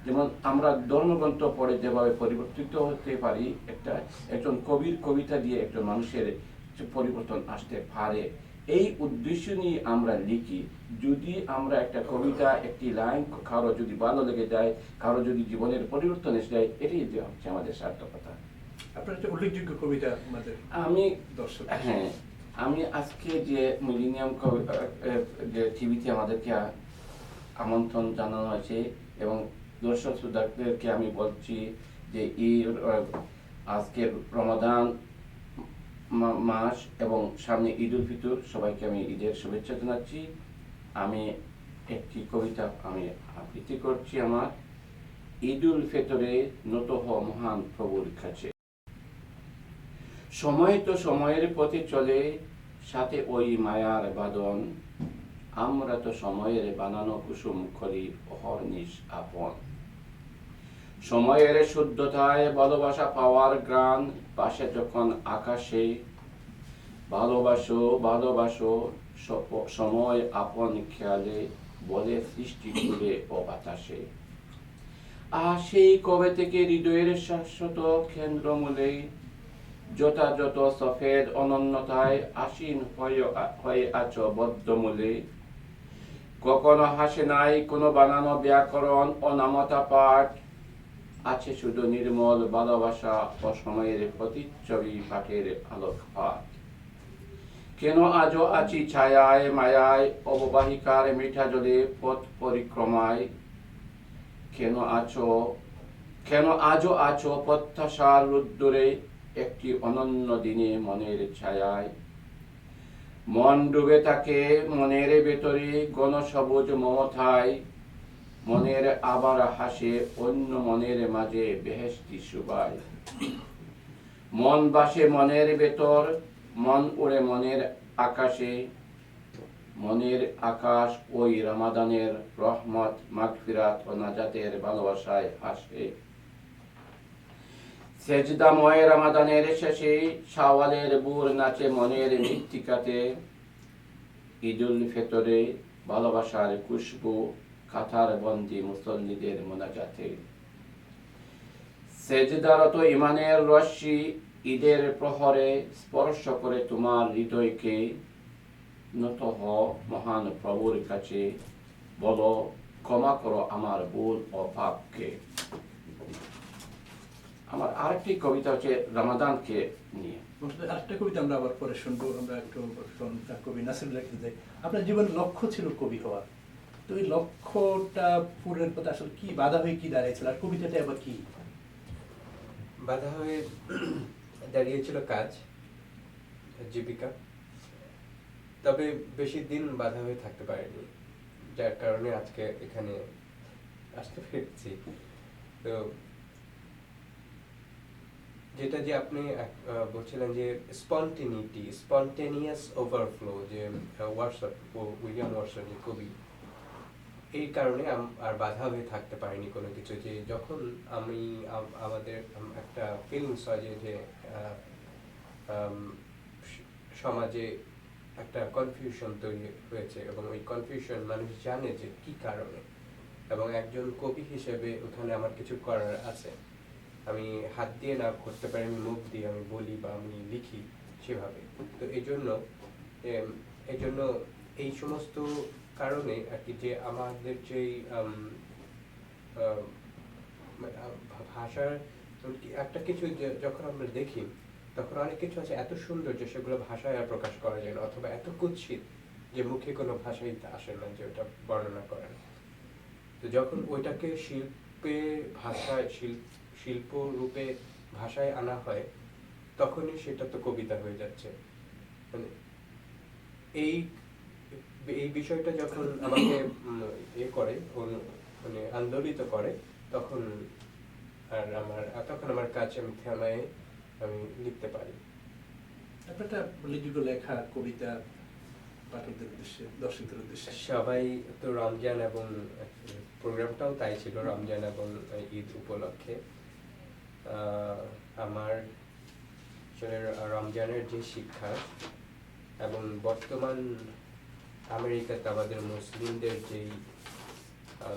যেমন আমরা ধর্মগ্রন্থ পড়ে যেভাবে পরিবর্তিত হতে পারি, একজন কবির কবিতা দিয়ে একজন মানুষের পরিবর্তন আসতে পারে। এই উদ্দেশ্য নিয়ে আমরা লিখি। যদি আমরা একটা কবিতা, একটি লাইন কারো যদি ভালো লেগে যায়, কারো যদি জীবনের পরিবর্তন এসে যায়, এটাই হচ্ছে আমাদের সার্থকতা। আপনার একটা উল্লেখযোগ্য কবিতা আমাদের আমি দর্শক। হ্যাঁ, আমি আজকে যে মিলেনিয়াম যে টিভিতে আমাদেরকে আমন্ত্রণ জানানো হয়েছে, এবং দর্শক শ্রোতাদেরকে আমি বলছি যে এই আজকে রমাদান মাস এবং সামনে ঈদ উল ফিতর, সবাইকে আমি ঈদের শুভেচ্ছা জানাচ্ছি। আমি একটি কবিতা আমি আবৃত্তি করছি। আমার ঈদ উল ফিতরে নত হ মহান প্রভুর কাছে। সময় তো সময়ের পথে চলে, সাথে ওই মায়ার বাদন, আমরা তো সময়ের বানানো কুসুম করি অহর্নিশ আপন। সময়ের শুদ্ধতায় ভালোবাসা পাওয়ার গ্রাণ, পাশে যখন আকাশে, ভালোবাসো ভালোবাসো সময় আপন খেয়ালে, বলে সৃষ্টি করে ও বাতাসে। আর সেই কবে থেকে হৃদয়ের শাশ্বত কেন্দ্রমূলে, যথাযথ সফেদ অনন্যতায় আসীন হয়ে আছো বদ্ধমূলে। কখনো হাসে নাই কোনো বানানো ব্যাকরণ ও নামতা পাঠ, আছে শুধু নির্মল ভালোবাসা ও সময়ের প্রতিচ্ছবি পাঠের আলোকপাত। কেন আজও আছি ছায়ায় মায়ায়, অববাহিকার মিঠা জলে পথ পরিক্রমায়। কেন আজও আছো প্রত্যাশার রুদ্দুরে, একটি অনন্য দিনে মনের ছায়ায়। মন ডুবে থাকে মনের ভেতরে গণসবুজ মমতায়, মনের আবার হাসে অন্য মনের মাঝে বেহেশতি সুবায়। মন বাসে মনের ভেতর, মন উড়ে মনের আকাশে, মনের আকাশ ওই রমাদানের রহমত মাগফিরাত ও নাজাতের ভালোবাসায় হাসে। সেজদাময় রমাদানের শেষে শাওয়ালের বুর নাচে মনের মৃত্তিকাতে, ঈদুল ফিতরে ভালোবাসার খুশবু কাতার বন্দী মুসল্লিদের মোনাজাতে। সেজদারত ইমানের রশ্মি ঈদের প্রহরে স্পর্শ করে তোমার হৃদয়কে, নত হ মহান প্রভুর কাছে, বলো ক্ষমা করো আমার ভুল ও পাপকে। আমার আরেকটি কবিতা হচ্ছে রমাদানকে নিয়ে। আরেকটা কবিতা আমরা আবার পরে শুনবো। আমরা একটু কবি নাসিরুল রেখে যাই। আপনার জীবনের লক্ষ্য ছিল কবি হওয়ার, তো এই লক্ষ্যটা পূরণের পথে আসলে কি বাধা হয়ে কি দাঁড়িয়েছিল, আর কবিতাটা আবার কি? বাধা হয়ে দাঁড়িয়েছিল কাজ, জীবিকা। তবে বেশি দিন বাধা হয়ে থাকতে পারেনি, যার কারণে আজকে এখানে আসতে পেরেছি। তো যেটা যে আপনি বলছিলেন যে স্পন্টেনিয়াস ওভারফ্লো, যে উইলিয়াম ওয়ার্ডসওয়ার্থ যে কবি, এই কারণে আর বাধা হয়ে থাকতে পারিনি কোনো কিছু। যে যখন আমি আমাদের একটা ফিলিংস হয় যে সমাজে একটা কনফিউশন তৈরি হয়েছে, এবং ওই কনফিউশন মানুষ জানে যে কি কারণে, এবং একজন কবি হিসেবে ওখানে আমার কিছু করার আছে। আমি হাত দিয়ে না করতে পারি, আমি মুখ দিয়ে আমি বলি বা আমি লিখি সেভাবে। তো এই জন্য এই সমস্ত কারণে আর কি, যে আমাদের যেই ভাষার একটা কিছু যখন আমরা দেখি, তখন অনেক কিছু আছে এত সুন্দর যে সেগুলো ভাষায় আর প্রকাশ করা যায় না, অথবা এত কুৎসিত যে মুখে কোনো ভাষাই আসে না যে ওটা বর্ণনা করে না। তো যখন ওইটাকে শিল্প রূপে ভাষায় আনা হয়, তখনই সেটা তো কবিতা হয়ে যাচ্ছে। মানে এই বিষয়টা যখন আমাকে করে, মানে আন্দোলিত করে, তখন আর তখন আমার কাজ আমি থামায় আমি লিখতে পারি। একটা লিখিত লেখা কবিতা পাঠকদের উদ্দেশ্যে, দর্শকদের উদ্দেশ্যে। সবাই তো রমজান এবং প্রোগ্রামটাও তাই ছিল, রমজান এবং ঈদ উপলক্ষে। আমার আসলে রমজানের যে শিক্ষা এবং বর্তমান আমেরিকাতে আমাদের মুসলিমদের যেই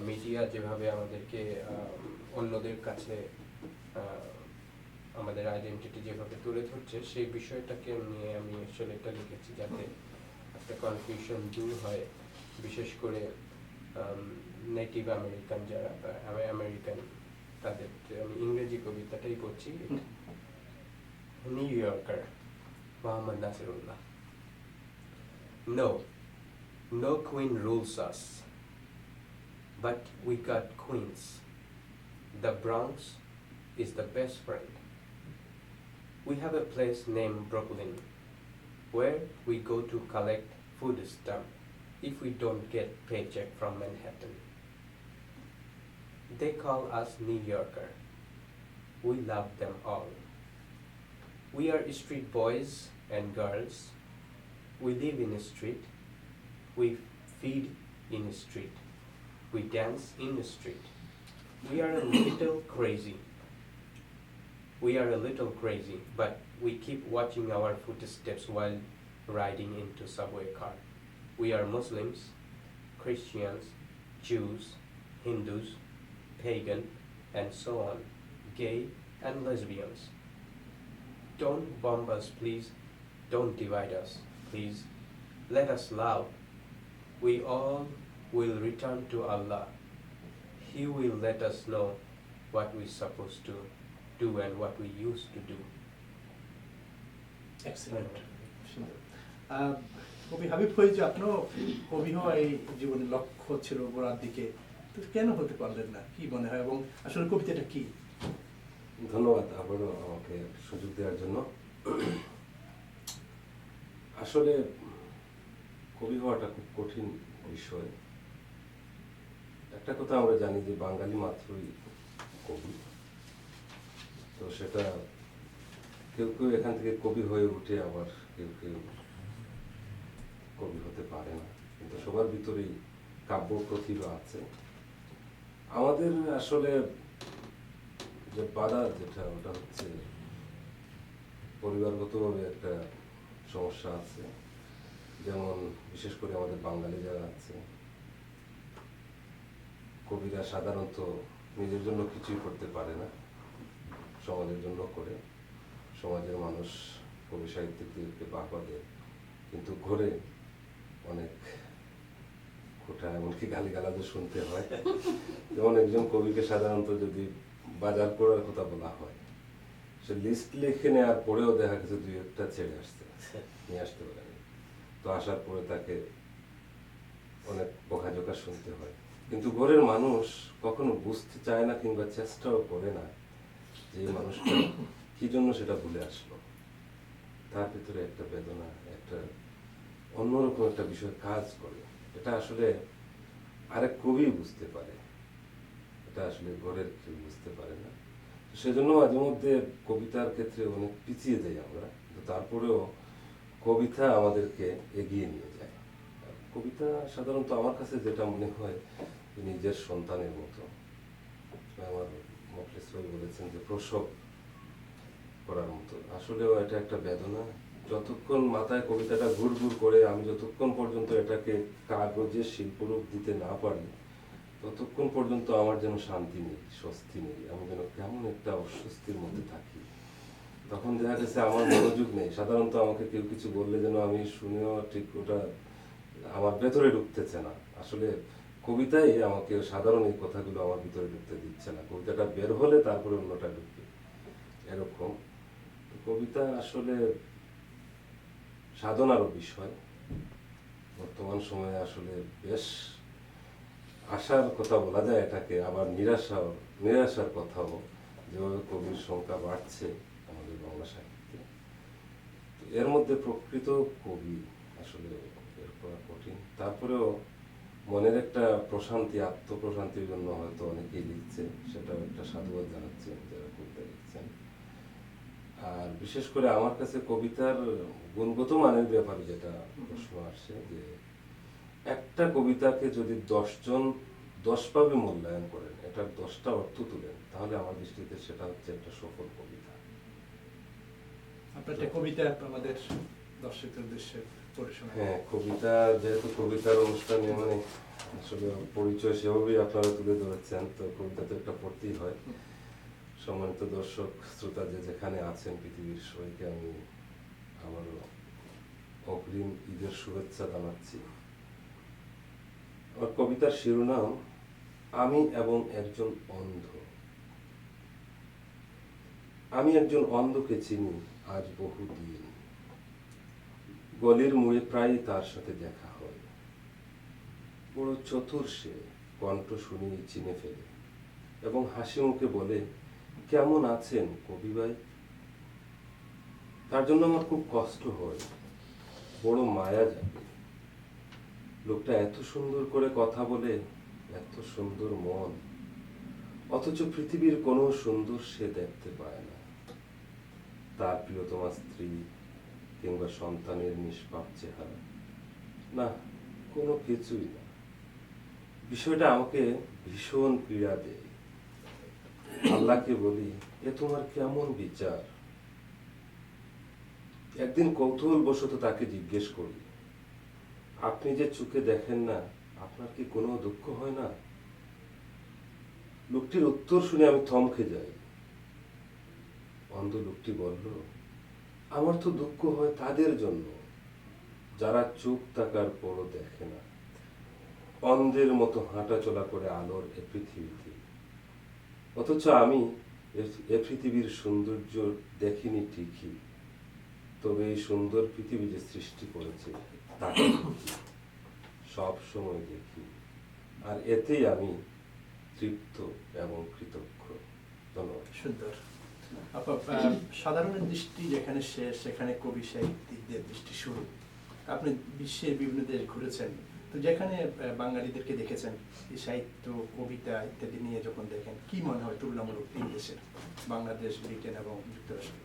মিডিয়া যেভাবে আমাদেরকে অন্যদের কাছে আমাদের আইডেন্টিটি যেভাবে তুলে ধরছে, সেই বিষয়টাকে নিয়ে আমি আসলে এটা লিখেছি যাতে একটা কনফিউশন দূর হয়, বিশেষ করে নেটিভ আমেরিকান যারা আমেরিকান তাদের। আমি ইংরেজি কবিতাটাই করছি। New Yorker, Mohammad Nasirullah. No queen rules us, but we got queens. The Bronx is the best friend. We have a place named Brooklyn where we go to collect food stamp if we don't get paycheck from Manhattan. They call us New Yorker. We love them all. We are street boys and girls. We live in a street. We feed in a street. We dance in a street. We are a little crazy. We are a little crazy, but we keep watching our footsteps while riding into subway car. We are Muslims, Christians, Jews, Hindus, pagan, and so on, gay and lesbians. Don't bomb us, please. Don't divide us, please. Let us love. We all will return to Allah. He will let us know what we're supposed to do and what we used to do. Excellent, সুন্দর। কবি হাবিব ফয়েজ, আপনারও কবি হওয়া এই জীবনের লক্ষ্য ছিল গোড়ার দিকে, তো কেন হতে পারলেন না, কি মনে হয়, এবং আসলে কবিতাটা কি? ধন্যবাদ আবারও আমাকে সুযোগ দেওয়ার জন্য। আসলে কবি হওয়াটা খুব কঠিন বিষয়। একটা কথা আমরা জানি যে বাঙালি মাত্রই কবি, তো সেটা কেউ কেউ এখান থেকে কবি হয়ে উঠে, আবার কেউ কেউ কবি হতে পারে না, কিন্তু সবার ভিতরেই কাব্য প্রতিভা আছে। আমাদের আসলে যে বাধা যেটা, ওটা হচ্ছে পরিবারগতভাবে একটা সমস্যা আছে। যেমন বিশেষ করে আমাদের বাঙালি যারা আছে, কবিরা সাধারণত নিজের জন্য কিছুই করতে পারে না, সমাজের জন্য করে। সমাজের মানুষ কবি সাহিত্যিকদেরকে বাহবা দেয়, কিন্তু ঘরে অনেক খোঁটা, এমনকি গালিগালাজও শুনতে হয়। যেমন একজন কবিকে সাধারণত যদি বাজার করার কথা বলা হয়, সে লিস্ট লিখে নেওয়ার পরেও দেখা গেছে দুই একটা ছেড়ে আসতে নিয়ে আসতে পারেনি, তো আসার পরে তাকে অনেক বকাঝকা শুনতে হয়। কিন্তু ঘরের মানুষ কখনো বুঝতে চায় না কিংবা চেষ্টাও করে না যে এই মানুষটা কি জন্য সেটা ভুলে আসলো। তার ভিতরে একটা বেদনা, একটা অন্যরকম একটা বিষয় কাজ করে। এটা আসলে আরেক কবি বুঝতে পারে, এটা আসলে ঘরের কেউ বুঝতে পারে না। সেজন্য মাঝে মধ্যে কবিতার ক্ষেত্রে অনেক পিছিয়ে যাই আমরা, কিন্তু তারপরেও কবিতা আমাদেরকে এগিয়ে নিয়ে যায়। কবিতা সাধারণত আমার কাছে যেটা মনে হয় নিজের সন্তানের মতো। আমার মোখলেস ভাই বলেছেন যে প্রসব করার মতো। আসলেও এটা একটা বেদনা। যতক্ষণ মাথায় কবিতাটা ঘুর ঘুর করে, আমি যতক্ষণ পর্যন্ত এটাকে কাগজে শিল্পরূপ দিতে না পারি, ততক্ষণ পর্যন্ত আমার যেন শান্তি নেই, স্বস্তি নেই। আমি যেন কেমন একটা অস্বস্তির মধ্যে থাকি। তখন দেখা গেছে আমার মনোযোগ নেই। সাধারণত আমাকে কেউ কিছু বললে যেন আমি শুনেও ঠিক ওটা আমার ভেতরে ঢুকতেছে না। আসলে কবিতাই আমাকে সাধারণ এই কথাগুলো আমার ভিতরে ঢুকতে দিচ্ছে না। কবিতাটা বের হলে তারপরে অন্যটা ঢুকবে, এরকম। কবিতা আসলে সাধনারও বিষয়। বর্তমান সময়ে আসলে বেশ আশার কথা বলা যায় এটাকে, আবার নিরাশার কথাও। যেভাবে কবির সংখ্যা বাড়ছে আমাদের বাংলা সাহিত্যে, এর মধ্যে প্রকৃত কবি আসলে বের করা কঠিন। তারপরেও মনের একটা প্রশান্তি, আত্মপ্রশান্তির জন্য হয়তো অনেকেই লিখছে, সেটাও একটা সাধুবাদ জানাচ্ছি যারা কবিতা লিখছেন। আর বিশেষ করে আমার কাছে কবিতার গুণগত মানের ব্যাপারে যেটা প্রশ্ন আসছে, যে একটা কবিতাকে যদি 10 জন 10 ভাবে মূল্যায়ন করেন, এটার 10টা অর্থ তুলেন, তাহলে আমার দৃষ্টিতে সেটা হচ্ছে একটা সফল কবিতা। আপনার একটা কবিতা আমাদের দর্শকদের উদ্দেশ্যে পড়ে শোনান। হ্যাঁ, কবিতা, যেহেতু কবিতার অনুষ্ঠানে মানে আসলে পরিচয় সেভাবেই আপনারা তুলে ধরেছেন, তো কবিতা তো একটা পড়তেই হয়। সম্মানিত দর্শক শ্রোতা যে যেখানে আছেন পৃথিবীর সবাইকে আমি আমারও অগ্রিম ঈদের শুভেচ্ছা জানাচ্ছি। আমার কবিতার শিরোনাম আমি এবং একজন অন্ধ। আমি একজন অন্ধকে চিনি আজ বহুদিন, গলির মোড়ে প্রায় তার সাথে দেখা হয়। বড় চতুর সে, কণ্ঠ শুনিয়ে চিনে ফেলে এবং হাসি মুখে বলে, কেমন আছেন কবি ভাই? তার জন্য আমার খুব কষ্ট হয়, বড় মায়া জাগে। লোকটা এত সুন্দর করে কথা বলে, এত সুন্দর মন, অথচ পৃথিবীর কোনো সুন্দর সে দেখতে পায় না। তার প্রিয়তমা স্ত্রী কিংবা সন্তানের নিষ্পাপ চেহারা, না, কোনো কিছুই না। বিষয়টা আমাকে ভীষণ পীড়া দেয়। আল্লাহকে বলি, এ তোমার কেমন বিচার? একদিন কৌতূহলবশত তাকে জিজ্ঞেস করি, আপনি যে চোখে দেখেন না, আপনার কি কোনো দুঃখ হয় না? লোকটির উত্তর শুনে আমি থমকে যাই। অন্ধ লোকটি বলল, আমার তো দুঃখ হয় তাদের জন্য যারা চোখ থাকার পরও দেখে না, অন্ধের মতো হাঁটাচলা করে আলোর এ পৃথিবীতে। অথচ আমি এ পৃথিবীর সৌন্দর্য দেখিনি ঠিকই, তবে এই সুন্দর পৃথিবী যে সৃষ্টি করেছে তাকে সব সময় দেখি, আর এতেই আমি তৃপ্ত এবং কৃতজ্ঞ। ধন্যবাদ। সুন্দর। সাধারণের দৃষ্টি যেখানে শেষ, সেখানে কবি সাহিত্যিকদের দৃষ্টি শুরু। আপনি বিশ্বের বিভিন্ন দেশ ঘুরেছেন, তো যেখানে বাঙালিদেরকে দেখেছেন এই সাহিত্য, কবিতা ইত্যাদি নিয়ে যখন দেখেন, কি মনে হয় তুলনামূলক তিন দেশের, বাংলাদেশ, ব্রিটেন এবং যুক্তরাষ্ট্র?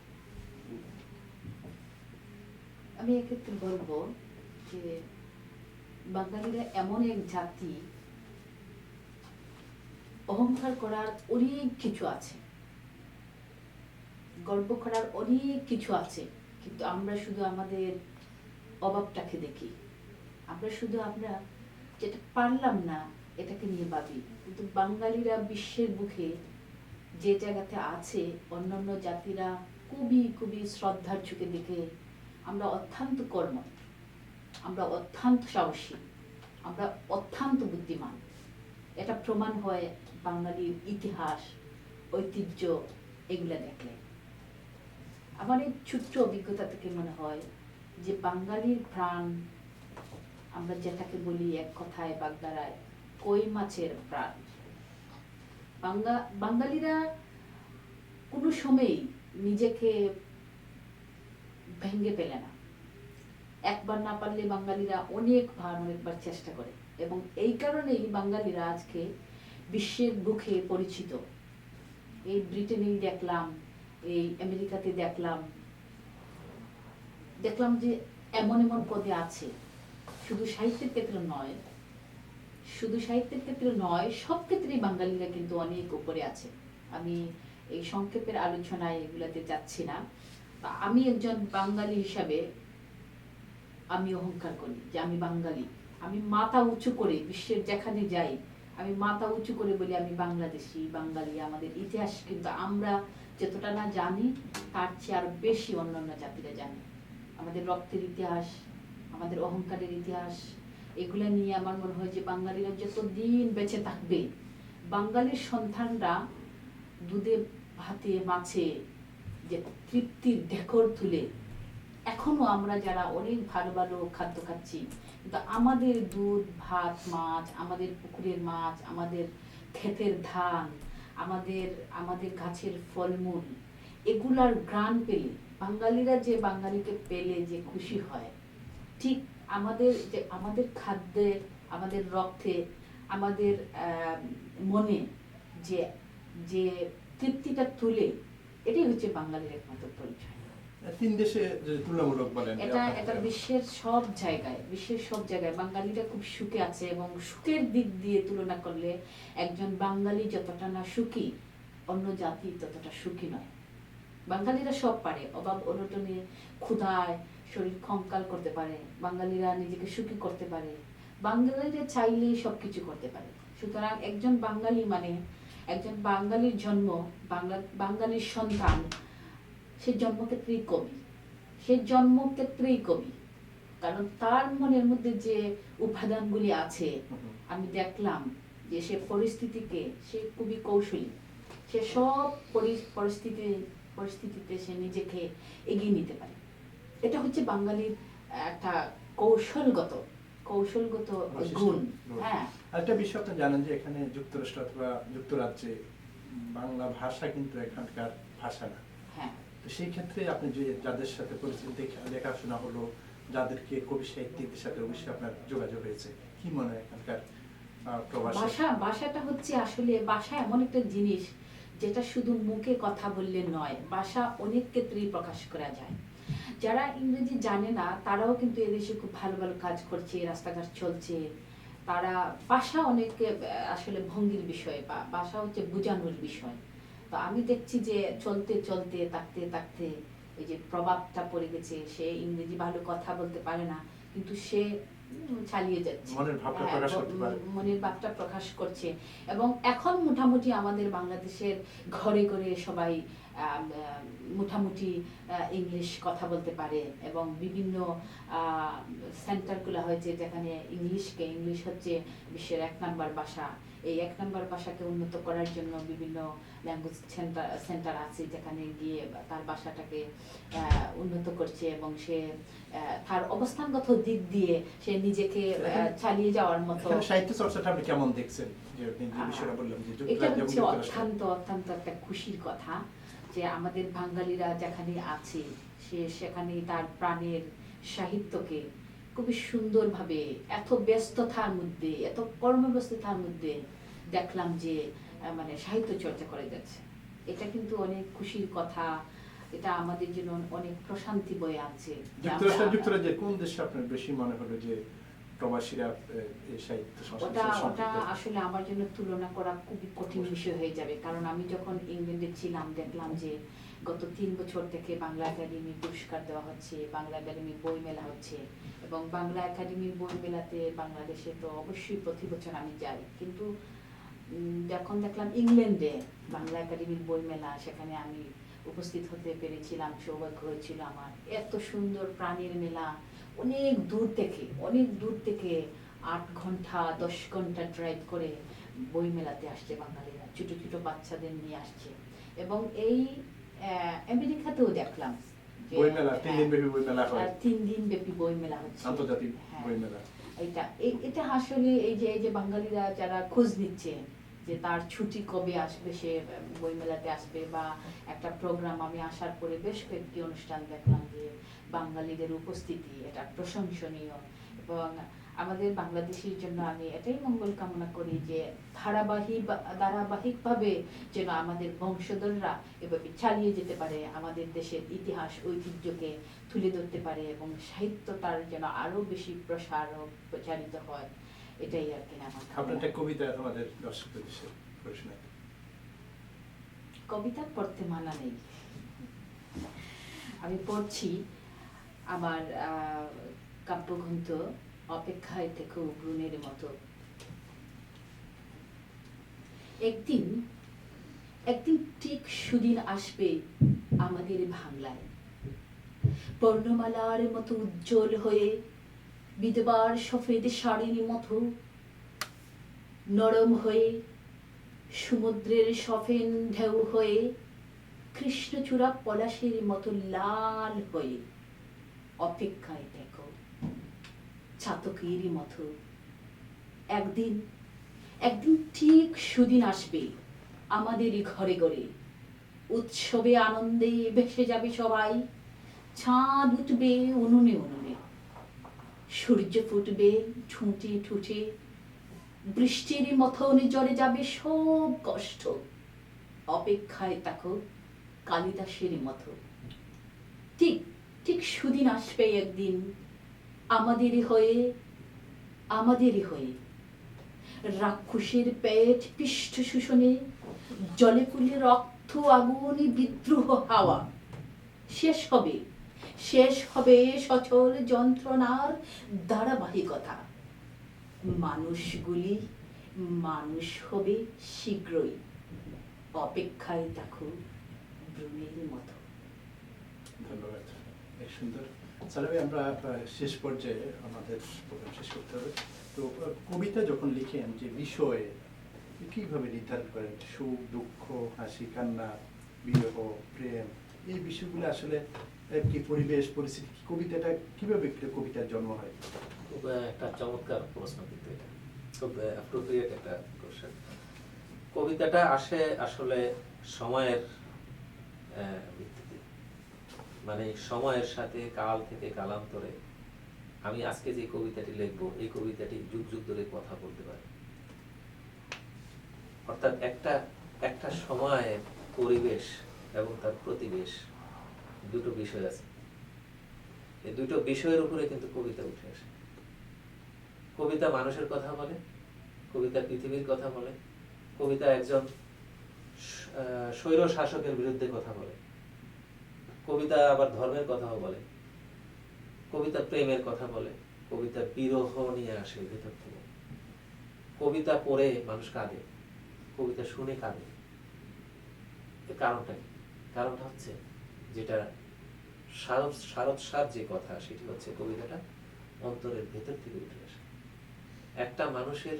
আমি এক্ষেত্রে বলবো যে বাঙালিরা এমন এক জাতি, অহংকার করার অনেক কিছু আছে, গর্ব করার অনেক কিছু আছে, কিন্তু আমরা শুধু আমাদের অভাবটাকে দেখি। আমরা যেটা পারলাম না এটাকে নিয়ে ভাবি। কিন্তু বাঙালিরা বিশ্বের বুকে যে জায়গাতে আছে, অন্যান্য জাতিরা খুবই খুবই শ্রদ্ধার চোখে দেখে। আমরা অত্যন্ত কর্মঠ, আমরা অত্যন্ত সাহসী, আমরা অত্যন্ত বুদ্ধিমান। এটা প্রমাণ হয় বাঙালির ইতিহাস, ঐতিহ্য এগুলা দেখলে। আমার এই ছোট্ট অভিজ্ঞতা থেকে মনে হয় যে বাঙালির প্রাণ, আমরা যেটাকে বলি এক কথায় বাগধারায় কই মাছের প্রাণ। বাঙালিরা কোনো সময়ই নিজেকে ভেঙে ফেলে না। একবার না পারলে বাঙালিরা অনেকবার চেষ্টা করে, এবং এই কারণেই বাঙালিরা আজকে বিশ্বের বুকে পরিচিত। এই ব্রিটেনেই দেখলাম, এই আমেরিকাতে দেখলাম যে এমন এমন পদে আছে। শুধু সাহিত্যের ক্ষেত্রে নয়, সব ক্ষেত্রেই বাঙালিরা কিন্তু অনেক উপরে আছে। আমি এই সংক্ষেপের আলোচনায় এগুলাতে যাচ্ছি না। আমি একজন বাঙালি হিসাবে আমি অহংকার করি যে আমি বাঙালি। আমি মাথা উঁচু করে বিশ্বের যেখানে যাই, আমি মাথা উঁচু করে বলি আমি বাংলাদেশি, বাঙালি। আমাদের ইতিহাস কিন্তু আমরা যতটা না জানি, তার চেয়ে আরো বেশি অন্যান্য জাতিরা জানে। আমাদের রক্তের ইতিহাস, আমাদের অহংকারের ইতিহাস, এগুলা নিয়ে আমার মনে হয় যে বাঙালিরা যতদিন বেঁচে থাকবে, বাঙালির সন্তানরা দুধে ভাতে মাছে যে তৃপ্তির ঢেকর তুলে, এখনো আমরা যারা অনেক ভালো ভালো খাদ্য খাচ্ছি, কিন্তু আমাদের দুধ ভাত মাছ, আমাদের পুকুরের মাছ, আমাদের ক্ষেতের ধান, আমাদের গাছের ফলমূল, এগুলার ঘ্রাণ পেলে বাঙালিরা যে বাঙালিকে পেলে যে খুশি হয়, ঠিক আমাদের খাদ্যের আমাদের রক্তে, আমাদের মনে যে যে তৃপ্তিটা তুলে, এটাই হচ্ছে বাঙালির একমাত্র পরিচয়। 3 দেশে যে তুলনামূলক বলেন যে এটা আপনার- এটা বিশ্বের সব জায়গায় বাঙালিরা খুব সুখে আছে, এবং সুখের দিক দিয়ে তুলনা করলে একজন বাঙালি যতটা না সুখী, অন্য জাতি ততটা সুখী নয়। বাঙালিরা সব পারে, অভাব অনটনে, ক্ষুধায় শরীর কঙ্কাল করতে পারে, বাঙালিরা নিজেকে সুখী করতে পারে, বাঙালিরা চাইলেই সবকিছু করতে পারে। সুতরাং একজন বাঙালি মানে একজন বাঙালির জন্ম, বাঙালির সন্তান, সে জন্মক্ষেত্রেই কবি, কারণ তার মনের মধ্যে যে উপাদানগুলি আছে, আমি দেখলাম যে সে পরিস্থিতিকে, সে খুবই কৌশলী, সে সব পরিস্থিতিতে সে নিজেকে এগিয়ে নিতে পারে। এটা হচ্ছে বাঙালির একটা কৌশলগত গুণ। হ্যাঁ, আরেকটা বিষয় আপনি জানেন যে এখানে যুক্তরাষ্ট্র অথবা যুক্তরাজ্যে বাংলা ভাষা কিন্তু এখানকার ভাষা না। হ্যাঁ, তো সেই ক্ষেত্রে আপনি যে যাদের সাথে পরিচিত লেখাশোনা হলো, যাদেরকে কবি সাহিত্যিকদের সাথে অবশ্যই আপনার যোগাযোগ হয়েছে, কি মনে হয় এখানকার প্রবাসী? ভাষাটা হচ্ছে আসলে, ভাষা এমন একটা জিনিস যেটা শুধু মুখে কথা বললে নয়, ভাষা অনেক ক্ষেত্রেই প্রকাশ করা যায়। যারা ইংরেজি জানে না তারাও কিন্তু এদেশে খুব ভালো ভালো কাজ করছে, রাস্তাঘাট চলছে। তারা ভাষা অনেক আসলে ভঙ্গির বিষয়, বা ভাষা হচ্ছে বোঝানোর বিষয়। তো আমি দেখছি যে চলতে চলতে থাকতে থাকতে এই যে প্রভাবটা পড়ে গেছে, সে ইংরেজি ভালো কথা বলতে পারে না, কিন্তু সে চালিয়ে যাচ্ছে, মনের ভাবটা প্রকাশ করতে পারে। মনের ভাবটা প্রকাশ করছে। এবং এখন মোটামুটি আমাদের বাংলাদেশের ঘরে ঘরে সবাই মোটামুটি ইংলিশ কথা বলতে পারে, এবং বিভিন্ন সেন্টারগুলো হয়েছে যেখানে ইংলিশ হচ্ছে বিশ্বের 1 নম্বর ভাষা। এই 1 নম্বর ভাষাকে উন্নত করার জন্য বিভিন্ন ল্যাঙ্গুয়েজ সেন্টার আছে, যেখানে গিয়ে তার ভাষাটাকে উন্নত করছে, এবং সে তার অবস্থানগত দিক দিয়ে সে নিজেকে চালিয়ে যাওয়ার মতো। সাহিত্য চর্চাটা আপনি কেমন দেখছেন? যে আপনি যে বিষয়টা বললাম যে এটা যুক্তরাজ্য এবং হচ্ছে যুক্তরাষ্ট্র। অত্যন্ত একটা খুশির কথা যে আমাদের বাঙালিরা যেখানে আছে, সেখানে তার প্রাণের সাহিত্যকে খুবই সুন্দরভাবে, এত ব্যস্ততার মধ্যে, এত কর্মব্যস্ততার মধ্যে দেখলাম যে মানে সাহিত্য চর্চা করে যাচ্ছে। এটা কিন্তু অনেক খুশির কথা, এটা আমাদের জন্য অনেক প্রশান্তি বয়ে আছে। যুক্তরাজ্যের কোন দেশে আপনার বেশি মনে হলো যে প্রবাসীরা এই সাহিত্য সংস্কৃতির সাথে ওটা সম্পৃক্ত? আসলে আমার জন্য তুলনা করা খুবই কঠিন বিষয় হয়ে যাবে, কারণ আমি যখন ইংল্যান্ডে ছিলাম দেখলাম যে গত 3 বছর থেকে বাংলা একাডেমি পুরস্কার দেওয়া হচ্ছে, বাংলা একাডেমি বই মেলা হচ্ছে, এবং বাংলা একাডেমির বই মেলাতে বাংলাদেশে তো অবশ্যই প্রতি বছর আমি যাই, কিন্তু যখন দেখলাম ইংল্যান্ডে বাংলা একাডেমির বই মেলা, সেখানে আমি উপস্থিত হতে পেরেছিলাম, সৌভাগ্য হয়েছিল আমার। এত সুন্দর প্রাণীর মেলা, অনেক দূর থেকে 8 ঘন্টা 10 ঘন্টা ড্রাইভ করে বই মেলাতে আসছে বাঙালিরা, ছোট ছোট বাচ্চাদের নিয়ে আসছে। এবং এই আমেরিকাতেও দেখলাম বই মেলা 3 দিন ব্যাপী বই মেলা হয়, 3 দিন ব্যাপী বই মেলা হচ্ছে, আন্তর্জাতিক হ্যাঁ। বই মেলা। এটা আসলে এই যে বাঙালিরা যারা খোঁজ নিচ্ছে যে তার ছুটি কবে আসবে, সে বইমেলাতে আসবে, বা একটা প্রোগ্রাম, আমি আসার পরে বেশ কয়েকটি অনুষ্ঠান দেখলাম যে বাঙালিদের উপস্থিতি, এটা প্রশংসনীয়। এবং আমাদের বাংলাদেশের জন্য আমি এটাই মঙ্গল কামনা করি যে ধারাবাহিকভাবে যেন আমাদের বংশধররা এভাবে চালিয়ে যেতে পারে, আমাদের দেশের ইতিহাস ঐতিহ্যকে তুলে ধরতে পারে, এবং সাহিত্যটার যেন আরো বেশি প্রচারিত হয়। এটাই আর কি আমার আপনার একটা কবিতা আমাদের দর্শকদের প্রশ্ন। কবিতা পড়তে মানা নেই, আমি পড়ছি আমার কাব্যগ্রন্থ অপেক্ষায় থেকেও ব্রুনের মতো। একদিন ঠিক সুদিন আসবে আমাদের বাংলায়, বর্ণমালার মতো উজ্জ্বল হয়ে, বিধবার সফেদ শাড়ির মতো নরম হয়ে, সমুদ্রের সফেন ঢেউ হয়ে, কৃষ্ণচূড়া পলাশের মতো লাল হয়ে। অপেক্ষায় দেখো চাতকের মতো। একদিন ঠিক সুদিন আসবে আমাদের ঘরে ঘরে, উৎসবে আনন্দে ভেসে যাবে সবাই, চাঁদ উঠবে উনুনে উনুনে। সূর্য ফুটবে ঠুঁটে ঠুঁটে, বৃষ্টির মতন জড়ে যাবে সব কষ্ট, অপেক্ষায় থাকো কালিদাসের মতো। ঠিক ঠিক সুদিন আসবে একদিন আমাদেরই হয়ে রাক্ষসের পেট পৃষ্ঠ শোষণে, জলে পুলে রক্ত আগুন বিদ্রোহ হাওয়া, শেষ হবে সচল যন্ত্রণার ধারাবাহিকতা। মানুষ হবে শীঘ্রই, অপেক্ষায় থাকো ভ্রূণের মতো। ধন্যবাদ, বেশ সুন্দর। সালামী, আমরা শেষ পর্যায়ে আমাদের প্রোগ্রাম শেষ করতে হবে। তো কবিতা যখন লিখেন যে বিষয়ে কিভাবে নির্ধারণ করেন? সুখ, দুঃখ, হাসি, কান্না, বিরহ, প্রেম, এই বিষয়গুলো আসলে কি পরিবেশ পরিস্থিতি, কবিতাটা কিভাবে একটা কবিতার জন্ম হয়? খুব একটা চমৎকার প্রশ্ন, কিন্তু এটা খুব অ্যাপ্রোপ্রিয়েট একটা কোশ্চেন। কবিতাটা আসে আসলে সময়ের ভিত্তিতে, মানে সময়ের সাথে কাল থেকে কালান্তরে। আমি আজকে যে কবিতাটি লিখবো, এই কবিতাটি যুগ যুগ ধরে কথা বলতে পারে। অর্থাৎ একটা সময়ের পরিবেশ এবং তার প্রতিবেশ, দুটো বিষয় আছে। এই দুটো বিষয়ের উপরে কিন্তু কবিতা উঠে আসে। কবিতা মানুষের কথা বলে, কবিতা পৃথিবীর কথা বলে, কবিতা একজন স্বৈর শাসকের বিরুদ্ধে কথা বলে, কবিতা আবার ধর্মের কথাও বলে, কবিতা প্রেমের কথা বলে, কবিতা বিরহ নিয়ে আসে ভেতর থেকে। কবিতা পড়ে মানুষ কাঁদে, কবিতা শুনে কাঁদে। এর কারণটা কি? কারণটা হচ্ছে যেটা সারৎসার যে কথা, সেটি হচ্ছে কবিতাটা অন্তরের ভেতর থেকে উঠে আসে। একটা মানুষের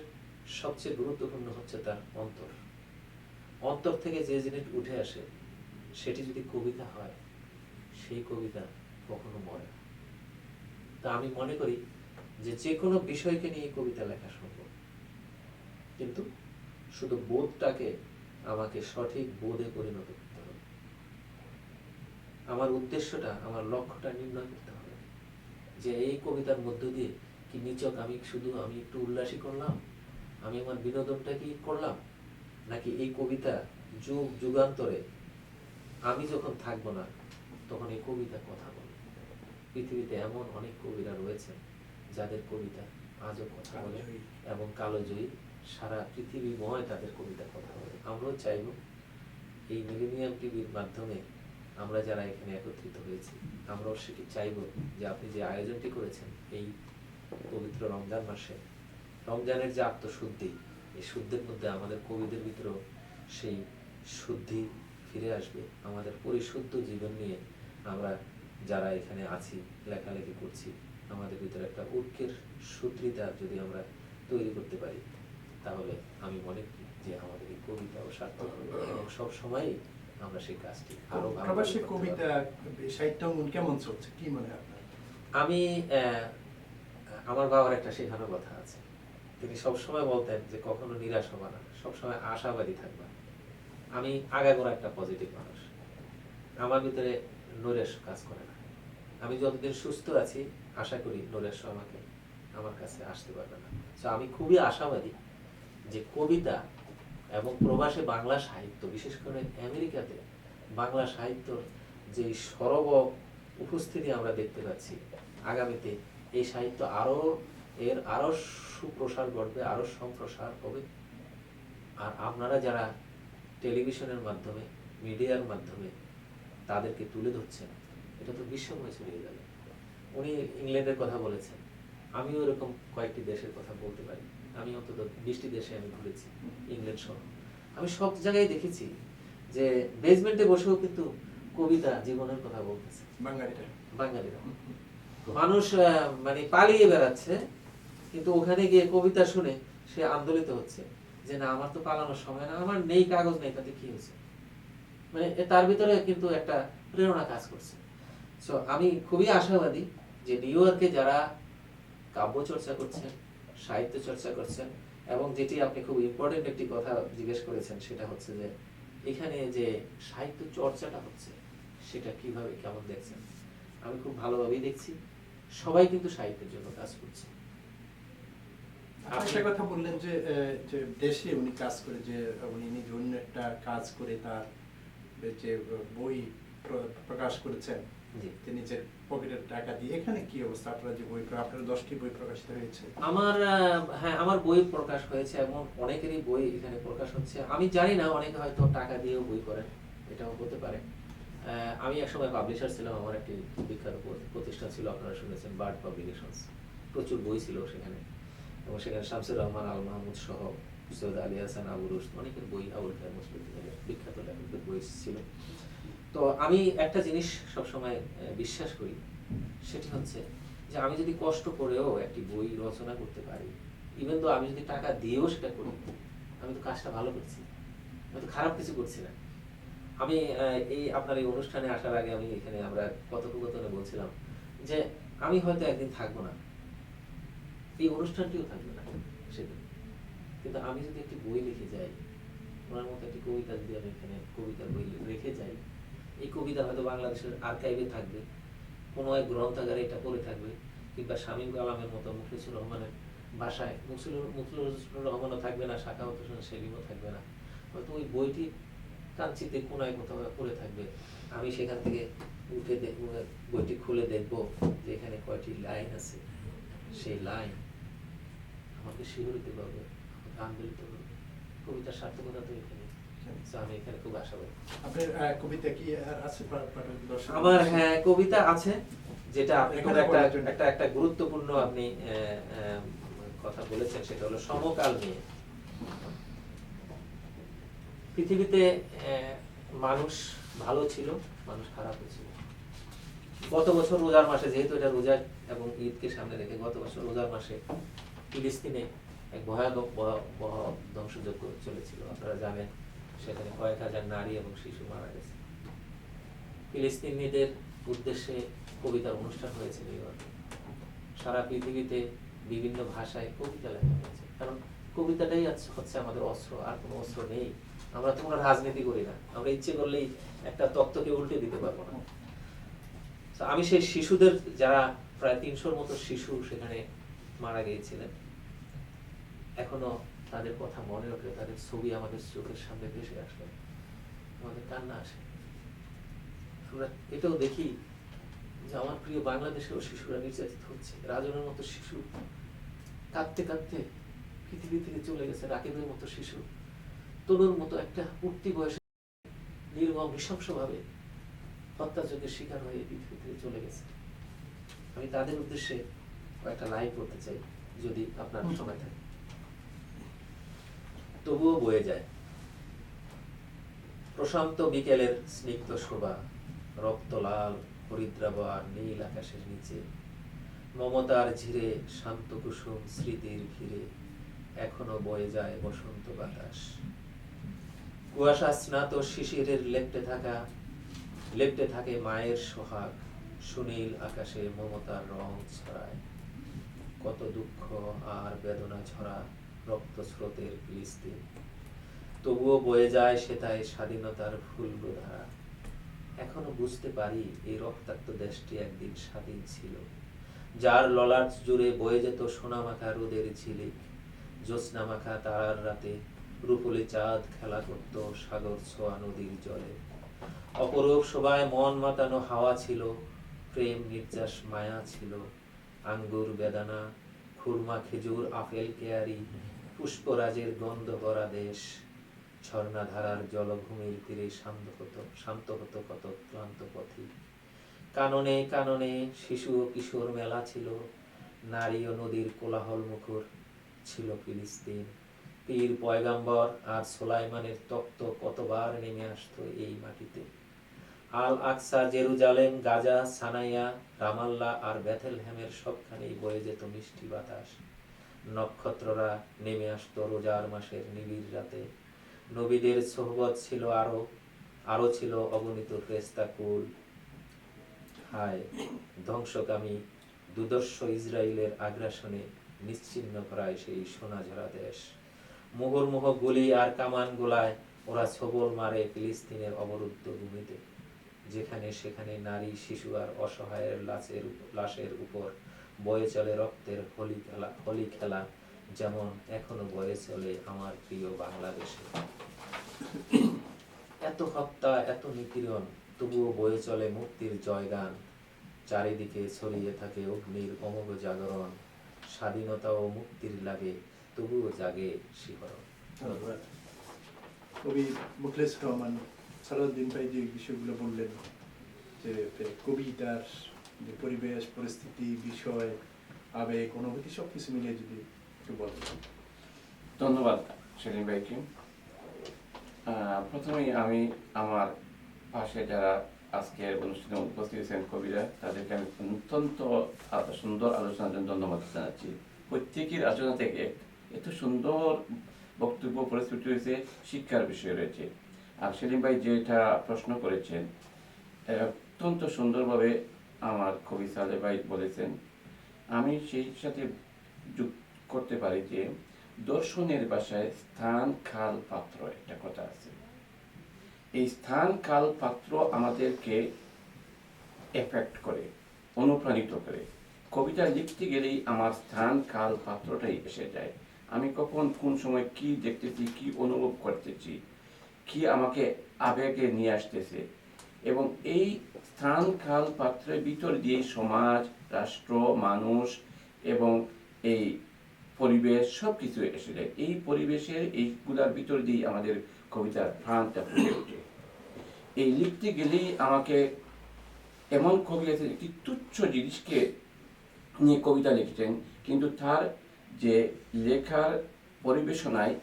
সবচেয়ে গুরুত্বপূর্ণ হচ্ছে তার অন্তর থেকে যে জিনিস উঠে আসে, সেটি যদি কবিতা হয়, সেই কবিতা কখনো মরে না। তা আমি মনে করি যে কোনো বিষয়কে নিয়ে কবিতা লেখা সম্ভব, কিন্তু শুধু বোধটাকে আমাকে সঠিক বোধে পরিণত করতে হবে। আমার উদ্দেশ্যটা, আমার লক্ষ্যটা নির্ণয় করতে হবে, যে এই কবিতার মধ্য দিয়ে কি নিচক আমি একটু উল্লাসী করলাম, আমি আমার বিনোদনটা কি করলাম, নাকি এই কবিতা যুগান্তরে আমি যখন থাকবো না তখন এই কবিতা কথা বলে। পৃথিবীতে এমন অনেক কবিরা রয়েছে যাদের কবিতা আজও কথা বলে এবং কালোজয়ী, সারা পৃথিবীময় তাদের কবিতা কথা বলে। আমরাও চাইব এই মিলেনিয়াম টিভির মাধ্যমে আমরা যারা এখানে একত্রিত হয়েছি, আমরাও সেটি চাইব যে আপনি যে আয়োজনটি করেছেন এই পবিত্র রমজান মাসে, রমজানের যে আত্মশুদ্ধি, এই শুদ্ধির মধ্যে আমাদের কবিদের ভিতরেও সেই শুদ্ধি ফিরে আসবে। আমাদের পরিশুদ্ধ জীবন নিয়ে আমরা যারা এখানে আছি, লেখালেখি করছি, আমাদের ভিতরে একটা ঐক্যের সূত্রিতা যদি আমরা তৈরি করতে পারি, তাহলে আমি মনে করি যে আমাদের এই কবিতাও সার্থক হবে এবং সব সময়ই আমরা সেই কাজটি আরো ভালো প্রবাসী কবিতা সাহিত্য কেমন চলছে, কি মনে হয় আপনার? আমি আমার বাবার একটা শেখানো কথা আছে। তিনি সবসময় বলতেন যে কখনো নিরাশ হবা না, সবসময় আশাবাদী থাকবা। আমি আগাগোড়া একটা পজিটিভ মানুষ, আমার ভিতরে নৈরাশ্য কাজ করে না। আমি যতদিন সুস্থ আছি আশা করি নৈরাশ্য আমার কাছে আসতে পারবে না। তো আমি খুবই আশাবাদী যে কবিতা এবং প্রবাসে বাংলা সাহিত্য, বিশেষ করে আমেরিকাতে বাংলা সাহিত্যর যে সরব উপস্থিতি আমরা দেখতে পাচ্ছি, আগামীতে এই সাহিত্য আরো সুপ্রসার ঘটবে, আরো সম্প্রসার হবে। আর আপনারা যারা টেলিভিশনের মাধ্যমে, মিডিয়ার মাধ্যমে তাদেরকে তুলে ধরছেন, এটা তো বিশ্বময় ছড়িয়ে যাবে। উনি ইংল্যান্ডের কথা বলেছেন, আমিও এরকম কয়েকটি দেশের কথা বলতে পারি। আমি অন্তত 20টি দেশে আমি ঘুরেছি, ইংল্যান্ড সহ। আমি সব জায়গায় দেখেছি যে বেসমেন্টে বসেও কিন্তু কবিতা জীবনের কথা বলতেছে বাঙালিরা। মানুষ মানে পালিয়ে বেড়াচ্ছে, কিন্তু ওখানে গিয়ে কবিতা শুনে সে আন্দোলিত হচ্ছে যে না, আমার তো পালানোর সময় না, আমার নেই কাগজ নেই, তাতে কি হয়েছে। মানে তার ভিতরে কিন্তু একটা প্রেরণা কাজ করছে। সো আমি খুবই আশাবাদী যে নিউ ইয়র্কে যারা কাব্য চর্চা করছেন, সাহিত্য চর্চা করছেন, এবং যেটি আপনি খুব ইম্পর্টেন্ট একটি কথা জিজ্ঞেস করেছেন, সেটা হচ্ছে যে এখানে যে সাহিত্য চর্চাটা হচ্ছে সেটা কিভাবে, কেমন দেখছেন। আমি খুব ভালোভাবেই দেখছি সবাই কিন্তু সাহিত্যের জন্য কাজ করছে। আপনি একটা কথা বললেন যে যে দেশে উনি কাজ করে, যে উনি নিজে অন্য একটা কাজ করে তার যে বই প্রকাশ করেছেন জি। যে নিজের পকেটের টাকা দিয়ে। এখানে কি অবস্থা? আপনার যে বই, আপনার 10টি বই প্রকাশিত হয়েছে। হ্যাঁ, আমার বই প্রকাশ হয়েছে এবং অনেকেরই বই এখানে প্রকাশ হচ্ছে। আমি জানি না, অনেকে হয়তো টাকা দিয়েও বই করেন, এটাও হতে পারে। আমি একসময় পাবলিশার ছিলাম, আমার একটি বিখ্যাত প্রতিষ্ঠান ছিল, আপনারা শুনেছেন, বার্ড পাবলিকেশনস। প্রচুর বই ছিল সেখানে, এবং সেখানে শামসুর রহমান আল মাহমুদ সহ সৈয়দ আলী হাসান, আবু রুশদ, অনেকের বই, আবুল খায়ের মুসলিমের বিখ্যাত লেখকদের বই ছিল। তো আমি একটা জিনিস সবসময় বিশ্বাস করি, সেটি হচ্ছে যে আমি যদি কষ্ট করেও একটি বই রচনা করতে পারি, ইভেন তো আমি যদি টাকা দিয়েও সেটা করি, আমি তো কাজটা ভালো করছি, আমি তো খারাপ কিছু করছি না। আমি এই আপনার এই অনুষ্ঠানে আসার আগে আমি এখানে আমরা কথোপকথনে বলছিলাম যে আমি হয়তো একদিন থাকবো না, এই অনুষ্ঠানটিও থাকবে না সেদিন, কিন্তু আমি যদি একটি বই লিখে যাই, ওনার মতো একটি কবিতা যদি আমি এখানে কবিতার বই রেখে যাই, এই কবিতা হয়তো বাংলাদেশের আর্কাইভে থাকবে, কোনো এক গ্রন্থাগারে এটা পড়ে থাকবে, কিংবা শামীম কালামের মতো, মুখলিসুর রহমানের ভাষায় মুখলিসুর রহমানও থাকবে না, সাখাওয়াত হোসেন সেলিমও থাকবে না, হয়তো ওই বইটি কাঞ্চিতে কোনায় কোথাও পড়ে থাকবে। আমি সেখান থেকে উঠে বইটি খুলে দেখব যে এখানে কয়টি লাইন আছে, সেই লাইন আমাকে শিহরিত করবে, আমাকে আন্দোলিত করবে। কবিতার সার্থকতা তো এখানে। আমি এখানে খুব আশাবাদী। আপনার কবিতা কি আছে? আমার হ্যাঁ কবিতা আছে, যেটা আপনি এখানে একটা গুরুত্বপূর্ণ আপনি কথা বলেছেন, সেটা হলো সমকাল নিয়ে। পৃথিবীতে মানুষ ভালো ছিল, মানুষ খারাপও ছিল। গত বছর রোজার মাসে, যেহেতু এটা রোজা এবং ঈদকে সামনে রেখে, গত বছর রোজার মাসে ফিলিস্তিনে এক ভয়াবহ ধ্বংসযজ্ঞ চলেছিল, আপনারা জানেন। সেখানে কয়েক হাজার নারী এবং শিশু মারা গেছে। ফিলিস্তিনিদের উদ্দেশ্যে কবিতার অনুষ্ঠান হয়েছে নিউ ইয়র্কে। সারা পৃথিবীতে বিভিন্ন ভাষায় কবিতা লেখা হয়েছে, কারণ কবিতাটাই হচ্ছে আমাদের অস্ত্র, আর কোনো অস্ত্র নেই। আমরা তো কোনো রাজনীতি করি না, আমরা ইচ্ছে করলেই একটা তত্ত্বকে উল্টে দিতে পারবো না। আমি সেই শিশুদের, যারা প্রায় 300-র মতো শিশু সেখানে মারা গিয়েছিলেন, এখনো তাদের কথা মনে ওঠে, তাদের ছবি আমাদের চোখের সামনে ভেসে আসলো, আমাদের কান্না আসে। আমরা এটাও দেখি যে আমার প্রিয় বাংলাদেশেও শিশুরা নির্যাতিত হচ্ছে। রাজনের মতো শিশু কাঁদতে কাঁদতে পৃথিবী থেকে চলে গেছে, রাকিবের মতো শিশু, তনুর মতো একটা উঠতি বয়সে নির্মম নৃশংসভাবে হত্যাযজ্ঞের শিকার হয়ে পৃথিবী থেকে চলে গেছে। আমি তাদের উদ্দেশ্যে কয়েকটা লাইন করতে চাই, যদি আপনার সময় থাকে। তবুও বয়ে যায় প্রশান্ত বিকেলের স্নিগ্ধ শোভা, রক্ত লাল হরিদ্রাবর নীল আকাশের নিচে, মমতার ঝিরে শান্ত কুসুম স্মৃতির ঘিরে, এখনো বয়ে যায় বসন্ত বাতাস। কুয়াশা স্নাত শিশিরের লেপ্টে থাকে মায়ের সোহাগ, সুনীল আকাশে মমতার রং ছড়ায়। কত দুঃখ আর বেদনা ঝরা রক্ত স্রোতের ফিলিস্তিন, তবুও বয়ে যায় সেটাই স্বাধীনতার ফুলধারা। এখনো বুঝতে পারি এই রক্তাক্ত দেশটি একদিন স্বাধীন ছিল, যার ললাট জুড়ে বয়ে যেত সোনামাখা রোদের ঝিলিক। জ্যোৎস্না মাখা তারার রাতে রূপলি চাঁদ খেলা করত সাগর ছোঁয়া নদীর জলে। অপরূপ শোভায় মন মাতানো হাওয়া ছিল, প্রেম নির্যাস মায়া ছিল। আঙ্গুর বেদানা খুরমা খেজুর আপেল কেয়ারি, পুষ্পরাজের গন্ধ ভরা দেশ। ঝর্ণাধারার জলভূমির তীরে শান্ত হতো কত ক্লান্ত পথি। কাননে কাননে শিশু ও কিশোর মেলা ছিল, নারী ও নদীর কোলাহল মুখর ছিল ফিলিস্তিন। পীর পয়গাম্বর আর সোলাইমানের তক্ত কতবার নেমে আসতো এই মাটিতে। আল আকসা, জেরুজালেম, গাজা, সানাইয়া, রামাল্লা আর বেথেলহেমের সবখানেই বয়ে যেত মিষ্টি বাতাস। নক্ষত্ররা নেমে আসতো রোজার মাসের নিবিড় রাতে। নবীদের সোহবত ছিল আরো ছিল অগণিত ফেরেশতা কুল। হায় ধ্বংসকামী দুর্দর্শ ইসরায়েলের আগ্রাসনে নিশ্চিহ্ন করায় সেই সোনাঝরা দেশ। মুহুর্মুহু গুলি আর কামান গোলায় ওরা ছবল মারে ফিলিস্তিনের অবরুদ্ধ ভূমিতে। যেখানে সেখানে নারী, শিশু আর অসহায়ের লাশের উপর বয়ে চলে রক্তের হোলি খেলা, যেমন এখনো বয়ে চলে আমার প্রিয় বাংলাদেশে। এত হত্যা, এত নিপীড়ন, তবুও বয়ে চলে মুক্তির জয়গান। চারিদিকে ছড়িয়ে থাকে অগ্নির অমোঘ জাগরণ, স্বাধীনতা ও মুক্তির লাগে তবুও জাগে শিহরণ। ধন্যবাদ। কবি মুখলেছুর রহমান সালাউদ্দিন ভাই যে বিষয়গুলো বললেন, যে কবিতার যে পরিবেশ, পরিস্থিতি, বিষয়, আবেগ, অনুভূতি সব কিছু মিলিয়ে যদি একটু বলেন। ধন্যবাদ সেলিম ভাইকে। প্রথমেই আমি আমার পাশে যারা আজকের অনুষ্ঠানে উপস্থিত হয়েছেন কবিরা, তাদেরকে আমি অত্যন্ত সুন্দর আলোচনার জন্য ধন্যবাদ জানাচ্ছি। প্রত্যেকের আলোচনা থেকে এত সুন্দর বক্তব্য প্রস্তুত হয়েছে, শিক্ষার বিষয় রয়েছে। আর সেলিম ভাই যেটা প্রশ্ন করেছেন অত্যন্ত সুন্দরভাবে আমার কবি সালেহ ভাই বলেছেন। আমি সেই সাথে যোগ করতে পারি যে দর্শনের ভাষায় স্থান, কাল, পাত্র একটা কথা আছে। এই স্থান, কাল, পাত্র আমাদেরকে এফেক্ট করে, অনুপ্রাণিত করে। কবিতা লিখতে গেলেই আমার স্থান, কাল, পাত্রটাই এসে যায়। আমি কখন কোন সময় কি দেখতেছি, কি অনুভব করতেছি, কি আমাকে আবেগে নিয়ে আসতেছে, এবং এই স্থান, কাল, পাত্রের ভিতর দিয়ে সমাজ, রাষ্ট্র, মানুষ এবং এই পরিবেশ সব কিছু এসে যায়। এই পরিবেশের এইগুলার ভিতর দিয়ে আমাদের কবিতার প্রাণটা ফুটে ওঠে। এই লিখতে গেলেই আমাকে, এমন কবি আছে একটি তুচ্ছ জিনিসকে নিয়ে কবিতা লিখছেন, কিন্তু তার যে লেখার পরিবেশনায়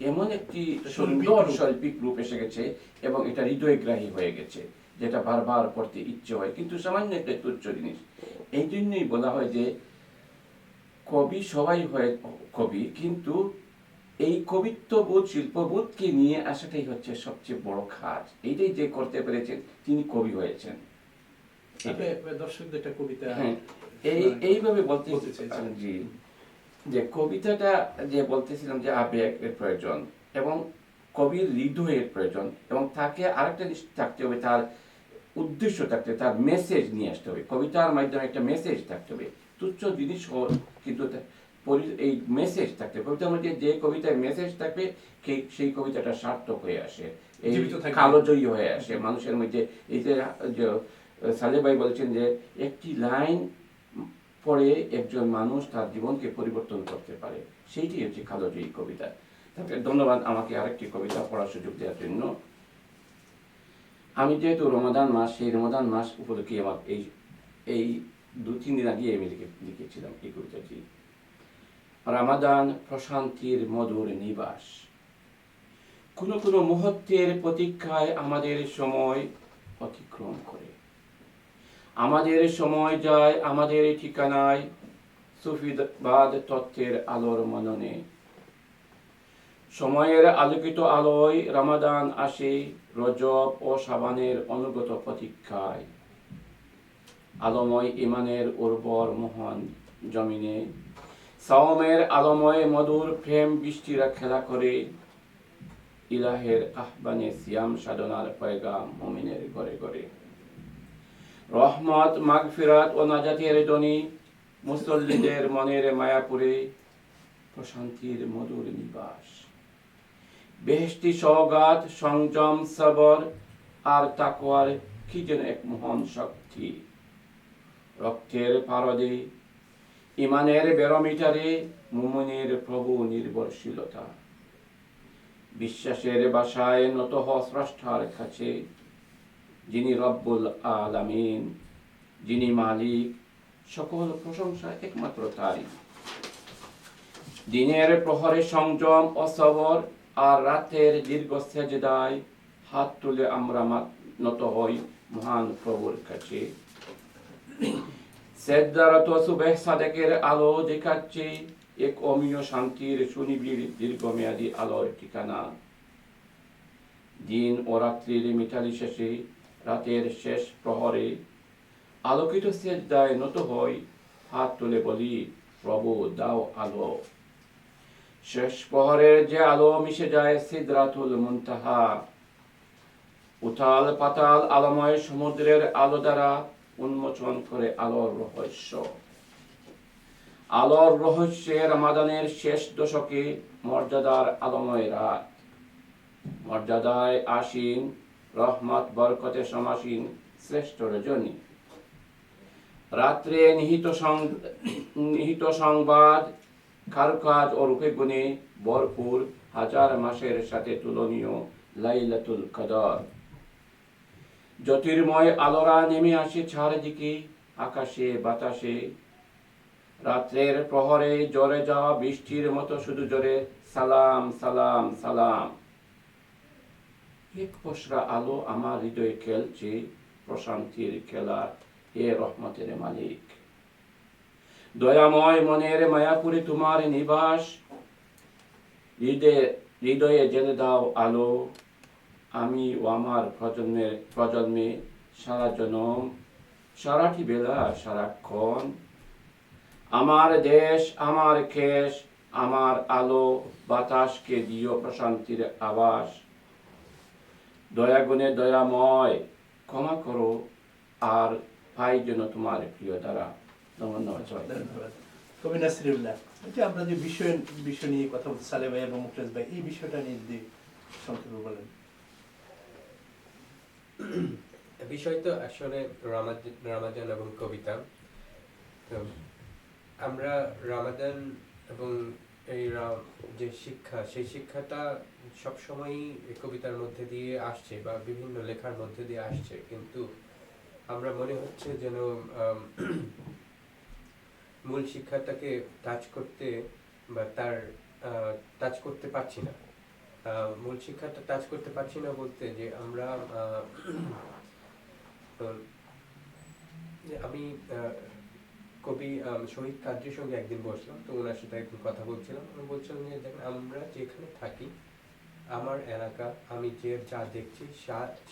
এমন একটি সুন্দর শৈল্পিক রূপ এসে গেছে এবং এটা হৃদয়গ্রাহী হয়ে গেছে, যেটা বারবার পড়তে ইচ্ছে হয়, কিন্তু সামান্য একটা তুচ্ছ জিনিস। এই জন্যই বলা হয় যে কবি সবাই হয় কবি, কিন্তু এই কবিত্ববোধ, শিল্পবোধকে নিয়ে আসাটাই হচ্ছে সবচেয়ে বড় কাজ। এইটাই যে করতে পেরেছেন তিনি কবি হয়েছেন। দর্শকদের একটা কবিতা এইভাবে বলতে জি, যে কবিতাটা যে বলতেছিলাম যে আবেগের প্রয়োজন এবং কবির হৃদয়ের প্রয়োজন, এবং তাকে আরেকটা জিনিস থাকতে হবে, তার উদ্দেশ্য থাকতে, তার মেসেজ নিয়ে আসতে হবে। কবিতার মাধ্যমে একটা মেসেজ থাকতে হবে। তুচ্ছ জিনিস হোক, কিন্তু এই মেসেজ থাকতে, কবিতার মধ্যে যে কবিতায় মেসেজ থাকবে সেই কবিতাটা সার্থক হয়ে আসে, এই কালোজয়ী হয়ে আসে মানুষের মধ্যে। এই যে সালেহ ভাই বলছেন যে একটি লাইন পড়ে একজন মানুষ তার জীবনকে পরিবর্তন করতে পারে, সেইটি হচ্ছে কালোজয়ী কবিতা। তাকে ধন্যবাদ আমাকে আরেকটি কবিতা পড়ার সুযোগ দেওয়ার জন্য। আমি যেহেতু রমাদান মাস, সেই রমাদান মাস উপলক্ষে আমার এই 2-3 দিন আগে আমি লিখেছিলাম এই কবিতাটি। রমাদান প্রশান্তির মধুর নিবাস, কোনো কোনো মুহূর্তের প্রতীক্ষায় আমাদের সময় অতিক্রম করে। আমাদের সময় যায় আমাদের ঠিকানায়, সুফিবাদ তত্ত্বের আলোর মননে। সময়ের আলোকিত আলোয় রমাদান আসে, রজব ও শাবানের অনুগত প্রতীক্ষায়। আলোময় ইমানের উর্বর মহান জমিনে, সাওমের আলোময় মধুর প্রেম বৃষ্টিরা খেলা করে। ইলাহের আহ্বানে সিয়াম সাধনার পয়গাম মুমিনের ঘরে ঘরে। রহমত, মাগফিরাত ও নাজাতের ধ্বনি মুসল্লিদের মনের মায়াপুরে, প্রশান্তির মধুর নিবাস। বেহেশতি সওগাত, সংযম, সবর আর তাকওয়ার কি যেন এক মহান শক্তি। রক্তের পারদে, ইমানের বেরোমিটারে মুমিনের প্রভু নির্ভরশীলতা। বিশ্বাসের বাসায় নত হ স্রষ্টার কাছে, যিনি রব্বুল আলামিন, যিনি মালিক, সকল প্রশংসা একমাত্র তারই। দিনের প্রহরে সংযম ও সবর, আর রাতের দীর্ঘ সেজদায় হাত তুলে আমরা নত হই মহান প্রভুর কাছে। সেজদারত সুবহ সাদেকের আলো দেখাচ্ছে এক অমীয় শান্তির সুনিবিড় দীর্ঘমেয়াদী আলোর ঠিকানা। দিন ও রাত্রির মিতালি শেষে, রাতের শেষ প্রহরে আলোকিত সেজদায় নত হই, হাত তুলে বলি প্রভু দাও আলো। শেষ প্রহরের যে আলো মিশে যায় সিদরাতুল মুনতাহা, উথাল পাতাল আলোময় সমুদ্রের আলো দ্বারা উন্মোচন করে আলোর রহস্য। আলোর রহস্যে রমাদানের শেষ দশকে মর্যাদার আলোময় রাত, মর্যাদায় আসীন, রহমত বরকতে সমাসীন শ্রেষ্ঠ রজনী। রাত্রে নিহিত সংবাদ, কারুকাজ ও রূপে গুণে ভরপুর হাজার মাসের সাথে তুলনীয় লাইলাতুল কদর। জ্যোতির্ময় আলোরা নেমে আসে চারদিকে, আকাশে বাতাসে। রাত্রের প্রহরে জোরে যাওয়া বৃষ্টির মতো শুধু জোরে সালাম সালাম সালাম। এক পশরা আলো আমার হৃদয়ে খেলছে প্রশান্তির খেলা, হে রহমতের মালিক। দয়াময় মনের মায়াপুরে তোমার নিবাস, হৃদয়ে জেলে দাও আলো। আমি ও আমার প্রজন্মে সারা জনম, সারাটি বেলা সারাক্ষণ আমার দেশ, আমার খেস, আমার আলো বাতাসকে দিও প্রশান্তির আবাস। দয়াগুণে দয়াময় ক্ষমা করো আর পাই যেন তোমার প্রিয় দ্বারা। ধন্যবাদ। ধন্যবাদ। কবি নাসিরুল্লাহ, এটা আমরা যে বিষয় নিয়ে কথা বলছি, সালেহ ভাই এবং মুকলেস ভাই, এই বিষয়টা নিয়ে যদি সংক্ষেপে বলেন। বিষয় তো আসলে রামাদান এবং কবিতা। তো আমরা রামাদান এবং এই যে শিক্ষা, সেই শিক্ষাটা সবসময়ই কবিতার মধ্যে দিয়ে আসছে বা বিভিন্ন লেখার মধ্যে দিয়ে আসছে, কিন্তু আমরা মনে হচ্ছে যেন মূল শিক্ষাটাকে টাচ করতে বা তার টাচ করতে পারছি না। মূল শিক্ষাটা টাচ করতে পারছি না বলতে যে আমরা আমি কবি শহীদ কাদরির সঙ্গে একদিন বসলাম, তো ওনার সাথে একদিন কথা বলছিলাম। আমি বলছিলাম যে দেখেন, আমরা যেখানে থাকি, আমার এলাকা, আমি যে যা দেখছি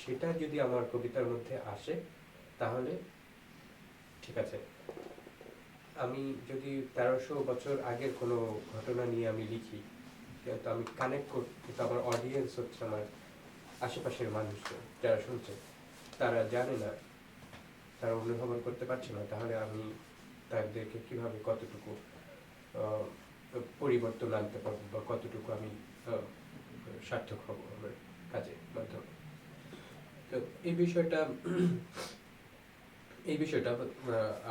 সেটা যদি আমার কবিতার মধ্যে আসে তাহলে ঠিক আছে। আমি যদি 1300 বছর আগের কোনো ঘটনা নিয়ে আমি লিখি, তো আমি কানেক্ট করতে, কিন্তু আমার অডিয়েন্স হচ্ছে আমার আশেপাশের মানুষজন যারা শুনছে, তারা জানে না, তারা অনুধাবন করতে পারছে না, তাহলে আমি তাদেরকে কিভাবে কতটুকু পরিবর্তন আনতে পারবো বা কতটুকু আমি সার্থক হব আমার কাজের মাধ্যমে। তো এই বিষয়টা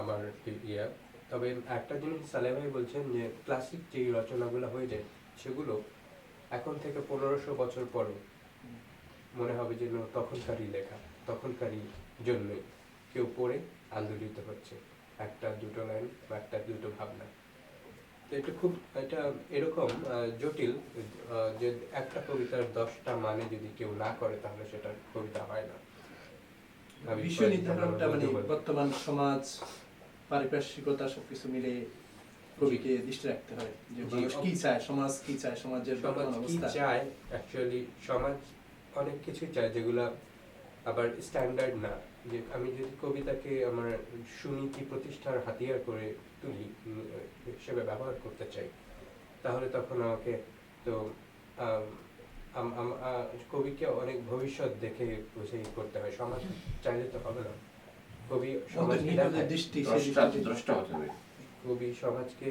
আমার ইয়া। তবে একটা জিনিস সালেহ ভাই বলছেন যে ক্লাসিক যে রচনাগুলো হয়ে যায়, সেগুলো এখন থেকে 1500 বছর পরও মনে হবে যেন তখনকারই লেখা, তখনকারই জন্যই কেউ পড়ে আন্দোলিত হচ্ছে, একটা দুটো লাইন বা একটা দুটো ভাবনা। তো এটা এরকম জটিল যে একটা কবিতার 10টা মানে যদি কেউ না করে তাহলে সেটা কবিতা হয় না। বিষয় নির্ধারণটা মানে বর্তমান সমাজ, পারিপার্শ্বিকতা সবকিছু মিলে কবিকে দৃষ্টি রাখতে হয় যে মানুষ কি চায়, সমাজ কি চায়, সমাজের বর্তমান অবস্থা কি চায়। অ্যাকচুয়ালি সমাজ অনেক কিছু চায় যেগুলা আবার স্ট্যান্ডার্ড না। যে আমি যদি কবিতাকে আমার সুনীতি প্রতিষ্ঠার হাতিয়ার করে তুলি, হিসেবে ব্যবহার করতে চাই, তাহলে তখন আমাকে তো কবিকে অনেক ভবিষ্যৎ দেখে বুঝে করতে হয়। সমাজ চাইলে তো হবে না। কবি সমাজকে দ্রষ্টা হতে হবে। কবি সমাজকে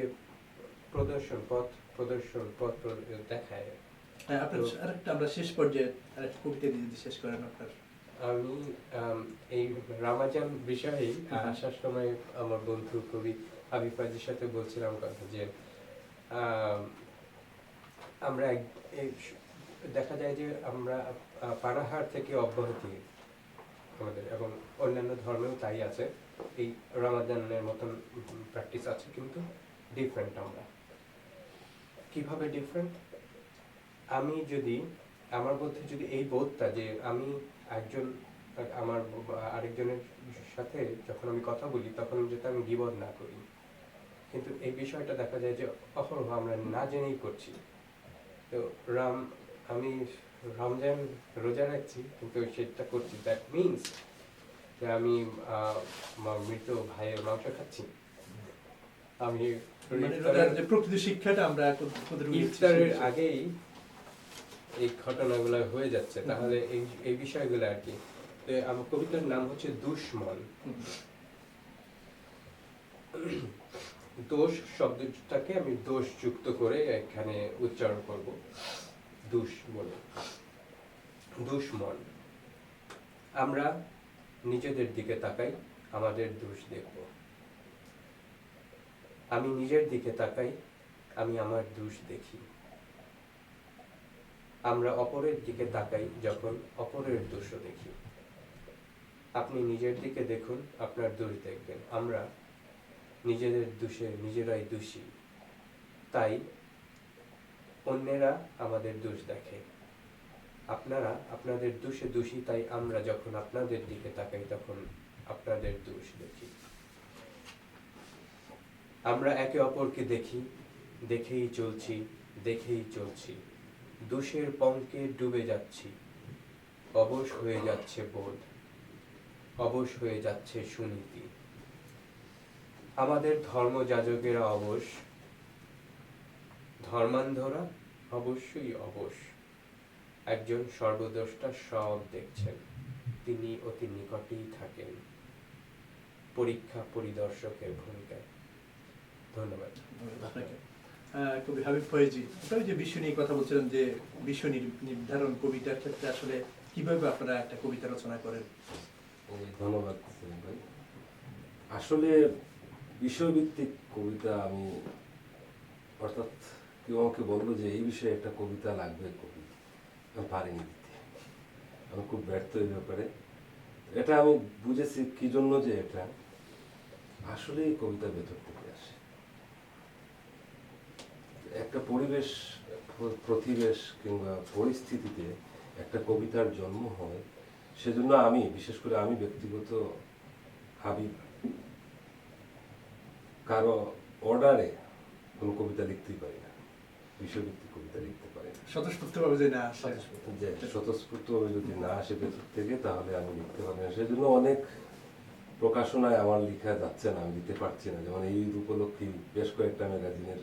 পথ দেখায়। হ্যাঁ, আপনার আরেকটা আমরা শেষ পর্যায়ে আরেকটা কবিতা দিয়ে যদি শেষ করেন আপনার। আমি এই রামাজান বিষয়ে আসার সময় আমার বন্ধু কবি আবিফ ফাজির সাথে বলছিলাম কথা, যে আমরা দেখা যায় যে আমরা পানাহার থেকে অব্যাহতি আমাদের, এবং অন্যান্য ধর্মেও তাই আছে, এই রামাজানের মতন প্র্যাকটিস আছে, কিন্তু ডিফারেন্ট। আমরা কিভাবে ডিফারেন্ট? আমি যদি আমার মধ্যে যদি এই বোধটা যে আমি আমার আরেকজনের সাথে যখন আমি কথা বলি তখন যাতে আমি গীবত না করি, কিন্তু এই বিষয়টা দেখা যায় যে অহরহ আমরা না জেনেই করছি। তো আমি রমজান রোজা রাখছি কিন্তু সেটা করছি, দ্যাট মিনস যে আমি মৃত ভাইয়ের মাংস খাচ্ছি। আমি প্রকৃত শিক্ষাটা আমরা ইফতারের আগেই এই ঘটনাগুলো হয়ে যাচ্ছে, তাহলে এই বিষয়গুলো আর কি। তো আমার কবিতার নাম হচ্ছে দুশ্মন। দোষ শব্দটাকে আমি দোষ যুক্ত করে এখানে উচ্চারণ করব, দুষ বলে। দুশ্মন। আমরা নিজেদের দিকে তাকাই, আমাদের দোষ দেখব। আমি নিজের দিকে তাকাই, আমি আমার দোষ দেখি। আমরা অপরের দিকে তাকাই যখন অপরের দোষও দেখি। আপনি নিজের দিকে দেখুন, আপনার দোষ দেখবেন। আমরা নিজেদের দোষে নিজেরাই দোষী, তাই অন্যেরা আমাদের দোষ দেখে। আপনারা আপনাদের দোষে দোষী, তাই আমরা যখন আপনাদের দিকে তাকাই তখন আপনাদের দোষ দেখি। আমরা একে অপরকে দেখি, দেখেই চলছি, দেখেই চলছি। দোষের পঙ্কে ডুবে যাচ্ছি, অবশ হয়ে যাচ্ছে বোধ, অবশ হয়ে যাচ্ছে সুনীতি। আমাদের ধর্মযাজকেরা অবশ, ধর্মান্ধরা অবশ্যই অবশ। একজন সর্বদ্রষ্টা সব দেখছেন, তিনি অতি নিকটেই থাকেন, পরীক্ষা পরিদর্শকের ভূমিকায়। ধন্যবাদ আপনাকে। কবি হাবিব ফয়েজি, আপনারা যে বিষয় নিয়ে কথা বলছিলেন, যে বিষয় নির্ধারণ কবিতার ক্ষেত্রে আসলে কিভাবে আপনারা একটা কবিতা রচনা করেন? ধন্যবাদ সেলিম ভাই। আসলে বিষয়ভিত্তিক কবিতা আমি, অর্থাৎ কেউ আমাকে বললো যে এই বিষয়ে একটা কবিতা লাগবে, কবি আমি পারিনি দিতে, আমি খুব ব্যর্থ এই ব্যাপারে। এটা আমি বুঝেছি কি জন্য, যে এটা আসলে এই কবিতা ভেতর থেকে আসে। একটা পরিবেশ, প্রতিবেশ কিংবা পরিস্থিতিতে একটা কবিতার জন্ম হয়। সেজন্য আমি, বিশেষ করে আমি ব্যক্তিগত হাবিব, কারো অর্ডারে কোনো কবিতা লিখতেই পারি না, বিষয়ভিত্তিক কবিতা লিখতে পারি না। স্বতঃস্ফূর্তভাবে যে না আসে, যে স্বতঃস্ফূর্তভাবে যদি না আসে ভেতর থেকে, তাহলে আমি লিখতে পারি না। সেজন্য অনেক প্রকাশনায় আমার লেখা যাচ্ছে না, আমি দিতে পারছি না। যেমন এই উপলক্ষে বেশ কয়েকটা ম্যাগাজিনের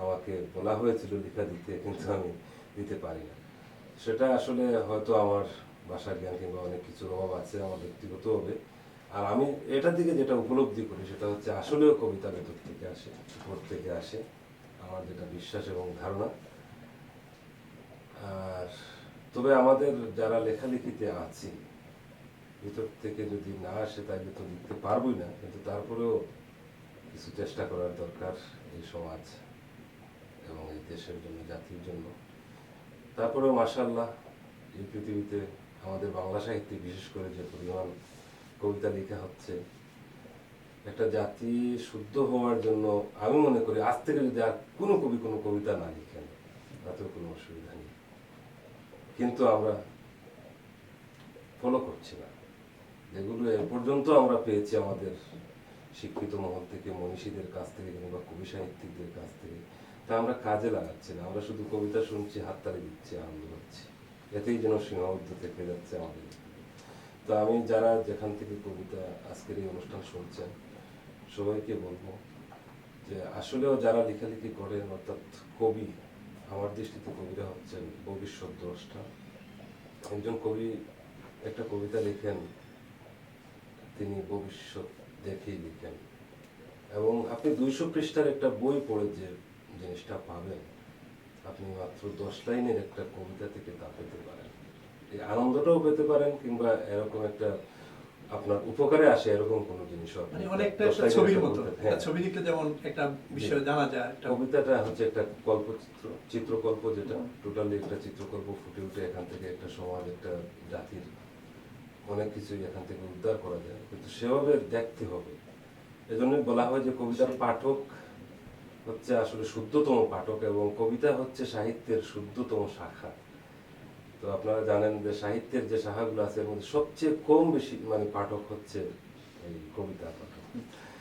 আমাকে বলা হয়েছিল লেখা দিতে, কিন্তু আমি দিতে পারি না। সেটা আসলে হয়তো আমার ভাষা জ্ঞান কিংবা অনেক কিছুর অভাব আছে আমার ব্যক্তিগতভাবে। আর আমি এটার দিকে যেটা উপলব্ধি করি সেটা হচ্ছে আসলেও কবিতা ভেতর থেকে আসে, উপর থেকে আসে, আমার যেটা বিশ্বাস এবং ধারণা। আর তবে আমাদের যারা লেখালেখিতে আছি, ভিতর থেকে যদি না আসে তাহলে তো লিখতে পারবোই না, কিন্তু তারপরেও কিছু চেষ্টা করার দরকার এই সমাজ এবং এই দেশের জন্য, জাতির জন্য। তারপরেও মাশাআল্লাহ এই পৃথিবীতে আমাদের বাংলা সাহিত্যে বিশেষ করে যে পরিমাণ কবিতা লেখা হচ্ছে, একটা জাতি শুদ্ধ হওয়ার জন্য আমি মনে করি আজ থেকে যদি আর কোনো কবি কোনো কবিতা না লিখেন তাতেও কোনো অসুবিধা নেই, কিন্তু আমরা ফলো করছি না। যেগুলো এ পর্যন্ত আমরা পেয়েছি আমাদের শিক্ষিত মহল থেকে, মনীষীদের কাছ থেকে কিংবা কবি সাহিত্যিকদের কাছ থেকে, তা আমরা কাজে লাগাচ্ছি না। আমরা শুধু কবিতা শুনছি, হাততালি দিচ্ছি, আনন্দ পাচ্ছি, এতেই যেন সীমাবদ্ধ থেকে যাচ্ছে আমাদের। তো আমি যারা যেখান থেকে কবিতা আজকের এই অনুষ্ঠান শুনছেন সবাইকে বলবো যে আসলেও যারা লেখালেখি করেন, অর্থাৎ কবি, আমার দৃষ্টিতে কবিরা হচ্ছেন ভবিষ্যৎ দ্রষ্টা। একজন কবি একটা কবিতা লিখেন, তিনি ভবিষ্যৎ দেখেই লিখেন। এবং আপনি 200 পৃষ্ঠার একটা বই পড়ে যে জিনিসটা পাবেন, আপনি মাত্র 10 লাইনের একটা কবিতা থেকে তা পেতে পারেন। এই আনন্দটাও পেতে পারেন, কিংবা এরকম একটা আপনার উপকারে আসে এরকম কোনো জিনিসও, মানে অনেকটা একটা ছবির মতো, একটা ছবি দেখলে যেমন একটা বিষয় জানা যায়, একটা কবিতাটা হচ্ছে একটা কল্পচিত্র, চিত্রকল্প, যেটা টোটালি একটা চিত্রকল্প ফুটে উঠে এখান থেকে একটা সমাজ, একটা জাতির অনেক কিছুই এখান থেকে উদ্ধার করা যায়, কিন্তু সেভাবে দেখতে হবে। এজন্যই বলা হয় যে কবিতার পাঠক হচ্ছে আসলে শুদ্ধতম পাঠক, এবং কবিতা হচ্ছে সাহিত্যের শুদ্ধতম শাখা। তো আপনারা জানেন যে সাহিত্যের যে শাখাগুলো আছে এর মধ্যে সবচেয়ে কম বেশি মানে পাঠক হচ্ছে এই কবিতা পাঠক।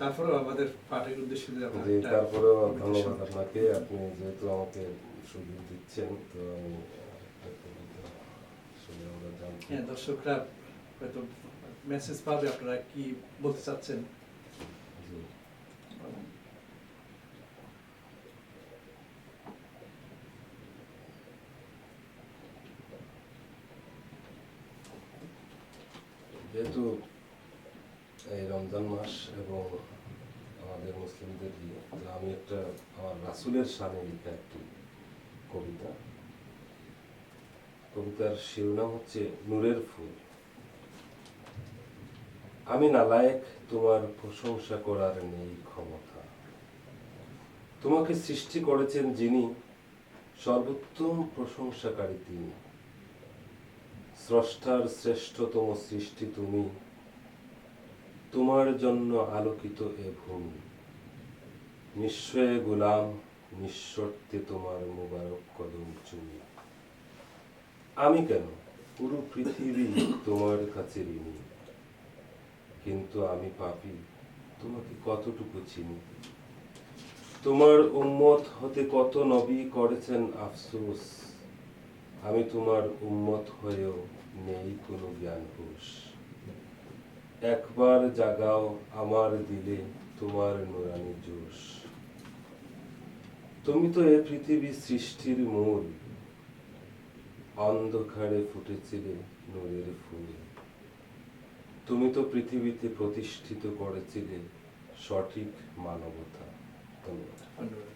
তারপরেও আমাদের পাঠকের উদ্দেশ্যে জি, তারপরেও ধন্যবাদ আপনাকে, আপনি যেহেতু আমাকে সুযোগ দিচ্ছেন। তো আমি শুনে আমরা জানছি, হ্যাঁ, দর্শকরা হয়তো মেসেজ পাবে, আপনারা কি বলতে চাচ্ছেন। জি। যেহেতু এই রমজান মাস এবং আমাদের মুসলিমদের ইয়ে, তো আমি একটা আমার রাসূলের শানে লেখা একটি কবিতা। কবিতার শিরোনাম হচ্ছে নূরের ফুল। আমি নালায়েক, তোমার প্রশংসা করার নেই ক্ষমতা। তোমাকে সৃষ্টি করেছেন যিনি, সর্বোত্তম প্রশংসাকারী তিনি। স্রষ্টার শ্রেষ্ঠতম সৃষ্টি তুমি, তোমার জন্য আলোকিত এ ভূমি। নিঃস্বয়ে গোলাম, নিঃশর্তে তোমার মুবারক কদম চুমি। আমি কেন, পুরো পৃথিবী তোমার কাছে ঋণী, কিন্তু আমি পাপী, তোমাকে কতটুকু চিনি। তোমার উম্মত হতে কত নবী করেছেন আফসোস, আমি তোমার উম্মত হয়েও নেই কোনো জ্ঞান হুঁশ। একবার জাগাও আমার দিলে তোমার নুরানি জোশ। তুমি তো এ পৃথিবী সৃষ্টির মূল, অন্ধকারে ফুটেছিলে নূরের ফুল। তুমি তো পৃথিবীতে প্রতিষ্ঠিত করেছিলে সঠিক মানবতা। ধন্যবাদ। ধন্যবাদ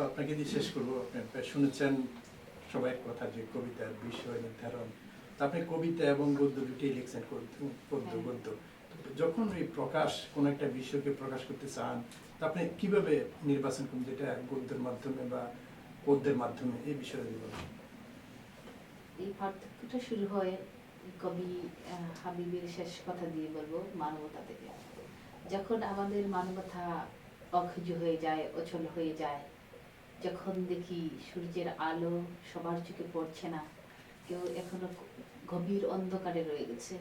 আপনাকে দিয়ে শেষ করবো। আপনি শুনেছেন সবাই কথা যে কবিতার বিষয় নির্ধারণ, তা আপনি কবিতা এবং গদ্য দুটোই লিখছেন, পদ্য গদ্য। যখন এই প্রকাশ কোন একটা বিষয়কে প্রকাশ করতে চান, তা আপনি কিভাবে নির্বাচন করেন, যেটা গদ্যের মাধ্যমে বা পদ্যের মাধ্যমে, এই বিষয়ে বলুন। এই পার্থক্যটা শুরু হয় কবি হাবিবের শেষ কথা দিয়ে বলবো, মানবতা থেকে। যখন আমাদের মানবতা অক্ষুণ্ণ হয়ে যায়, অচল হয়ে যায়, যখন দেখি সূর্যের আলো সবার চোখে পড়ছে না, কেউ এখনো গভীর অন্ধকারে রয়ে গেছে,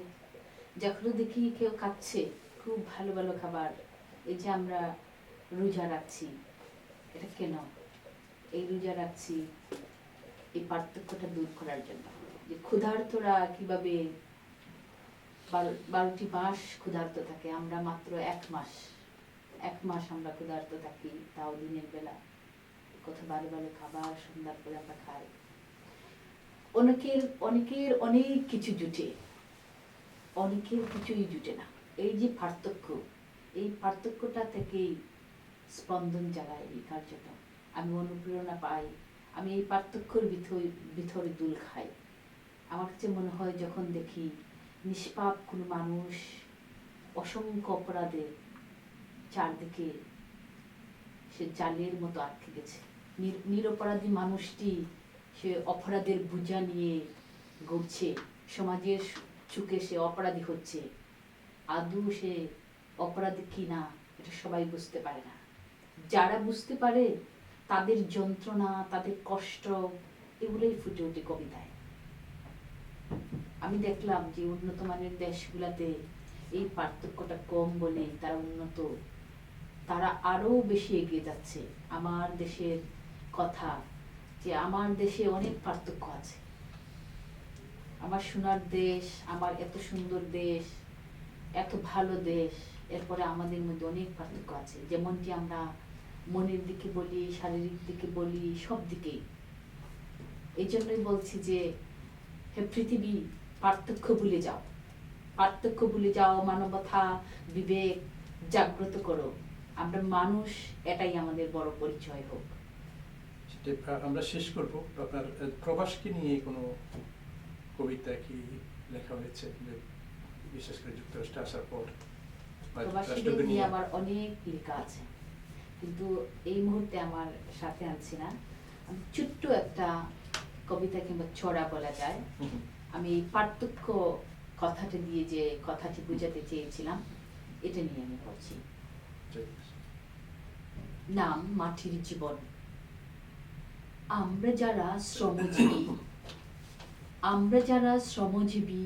যখন দেখি কেউ খাচ্ছে খুব ভালো ভালো খাবার, এই যে আমরা রোজা রাখছি, এটা কেন? এই রোজা রাখছি এই পার্থক্যটা দূর করার জন্য, যে ক্ষুধার্তরা কিভাবে 12টি মাস ক্ষুধার্ত থাকে, আমরা মাত্র 1 মাস আমরা ক্ষুধার্ত থাকি, তাও দিনের বেলা কত ভালো ভালো খাবার সন্ধ্যার পরে আমরা খাই। অনেকের অনেক কিছু জুটে, অনেকের কিছুই জুটে না। এই যে পার্থক্য, এই পার্থক্যটা থেকেই স্পন্দন জাগায় লেখার জন্য। আমি অনুপ্রেরণা পাই, আমি এই পার্থক্যের ভিতরে দুল খাই। আমার কাছে মনে হয় যখন দেখি নিষ্পাপ কোনো মানুষ অসংখ্য অপরাধে চারদিকে সে জালের মতো আটকে গেছে, নিরপরাধী মানুষটি সে অপরাধের বোঝা নিয়ে ঘুরছে, সমাজের চোখে সে অপরাধী হচ্ছে, আদৌ সে অপরাধী কি না এটা সবাই বুঝতে পারে না। যারা বুঝতে পারে তাদের যন্ত্রণা, তাদের কষ্ট, এগুলোই ফুটে ওঠে কবিতায়। আমি দেখলাম যে উন্নত মানের দেশগুলাতে এই পার্থক্যটা কম বলে তারা উন্নত, তারা আরো বেশি এগিয়ে যাচ্ছে। আমার দেশের কথা, যে আমার দেশে অনেক পার্থক্য আছে, আমার সোনার দেশ, আমার এত সুন্দর দেশ, এত ভালো দেশ, এরপরে আমাদের মধ্যে অনেক পার্থক্য আছে। যেমনটি আমরা মনের দিকে বলি, শারীরিক দিকে বলি, সব দিকেই। এই জন্যই বলছি যে হে পৃথিবী, পার্থক্য ভুলে যাও, পার্থক্য ভুলে যাও, মানবতা বিবেক জাগ্রত করো, আমরা মানুষ, এটাই আমাদের বড় পরিচয় হোক। আমরা শেষ করব। আপনার প্রবাসকে নিয়ে কোনো কবিতা কি লেখা হয়েছে, বিশেষ করে যুক্তরাষ্ট্রে আসার পর? প্রবাসীদের নিয়ে আমার অনেক লেখা আছে, কিন্তু এই মুহূর্তে আমার সাথে আনছি না। আমি ছোট্ট একটা কবিতা কিংবা ছড়া বলা যায়, আমি এই পার্থক্য কথাটা দিয়ে যে কথাটি বোঝাতে চেয়েছিলাম, এটা নিয়ে আমি পড়ছি। নাম মাটির জীবন। আমরা যারা শ্রমজীবী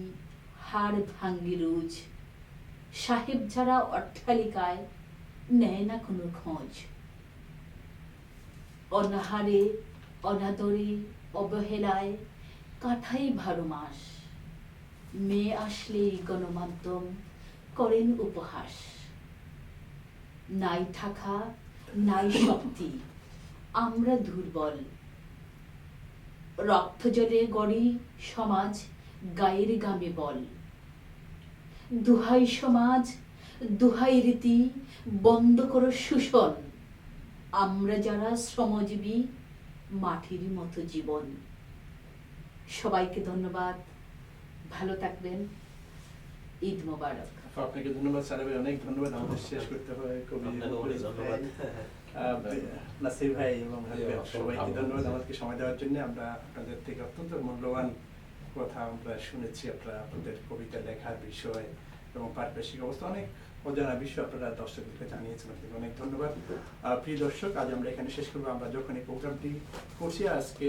হাড় ভাঙ্গি রোজ, সাহেব যারা অট্টালিকায় নেয় না কোনো খোঁজ, অনাহারে অনাদরে অবহেলায় কাটাই 12 মাস, মেয়ে আসলেই গণমাধ্যম করেন উপহাস। নাই টাকা নাই শক্তি, আমরা দুর্বল, রক্ত জলে গড়ি সমাজ, গায়ের গামে বল। দুহাই সমাজ, দুহাই রীতি, বন্ধ করো শোষণ। আমরা যারা শ্রমজীবী, মাটির মতো জীবন। সবাইকে ধন্যবাদ, ভালো থাকবেন, ঈদ মোবারক। আপনাকে ধন্যবাদ সারা ভাই, অনেক ধন্যবাদ। আমাদের শেষ করতে হয় কবি আপনাকে অনেক ধন্যবাদ। নাসির ভাই এবং হাবিব ভাই, অসংখ্য সবাইকে ধন্যবাদ। ধন্যবাদ আমাদেরকে সময় দেওয়ার জন্য। আমরা আপনাদের থেকে অত্যন্ত মূল্যবান কথা আমরা শুনেছি, আপনারা আপনাদের কবিতা লেখার বিষয় এবং পারিপার্শ্বিক অবস্থা অনেক অজানা বিষয় আপনারা দর্শকদেরকে জানিয়েছেন। আপনাকে অনেক ধন্যবাদ। প্রিয় দর্শক, আজ আমরা এখানে শেষ করবো। আমরা যখন এই প্রোগ্রামটি করছি, আজকে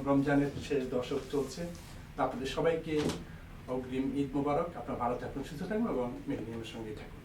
রমজানের শেষ দশক চলছে। তো আপনাদের সবাইকে অগ্রিম ঈদ মোবারক। আপনারা ভালো থাকুন, সুস্থ থাকুন এবং মেহমানের সঙ্গে থাকুন।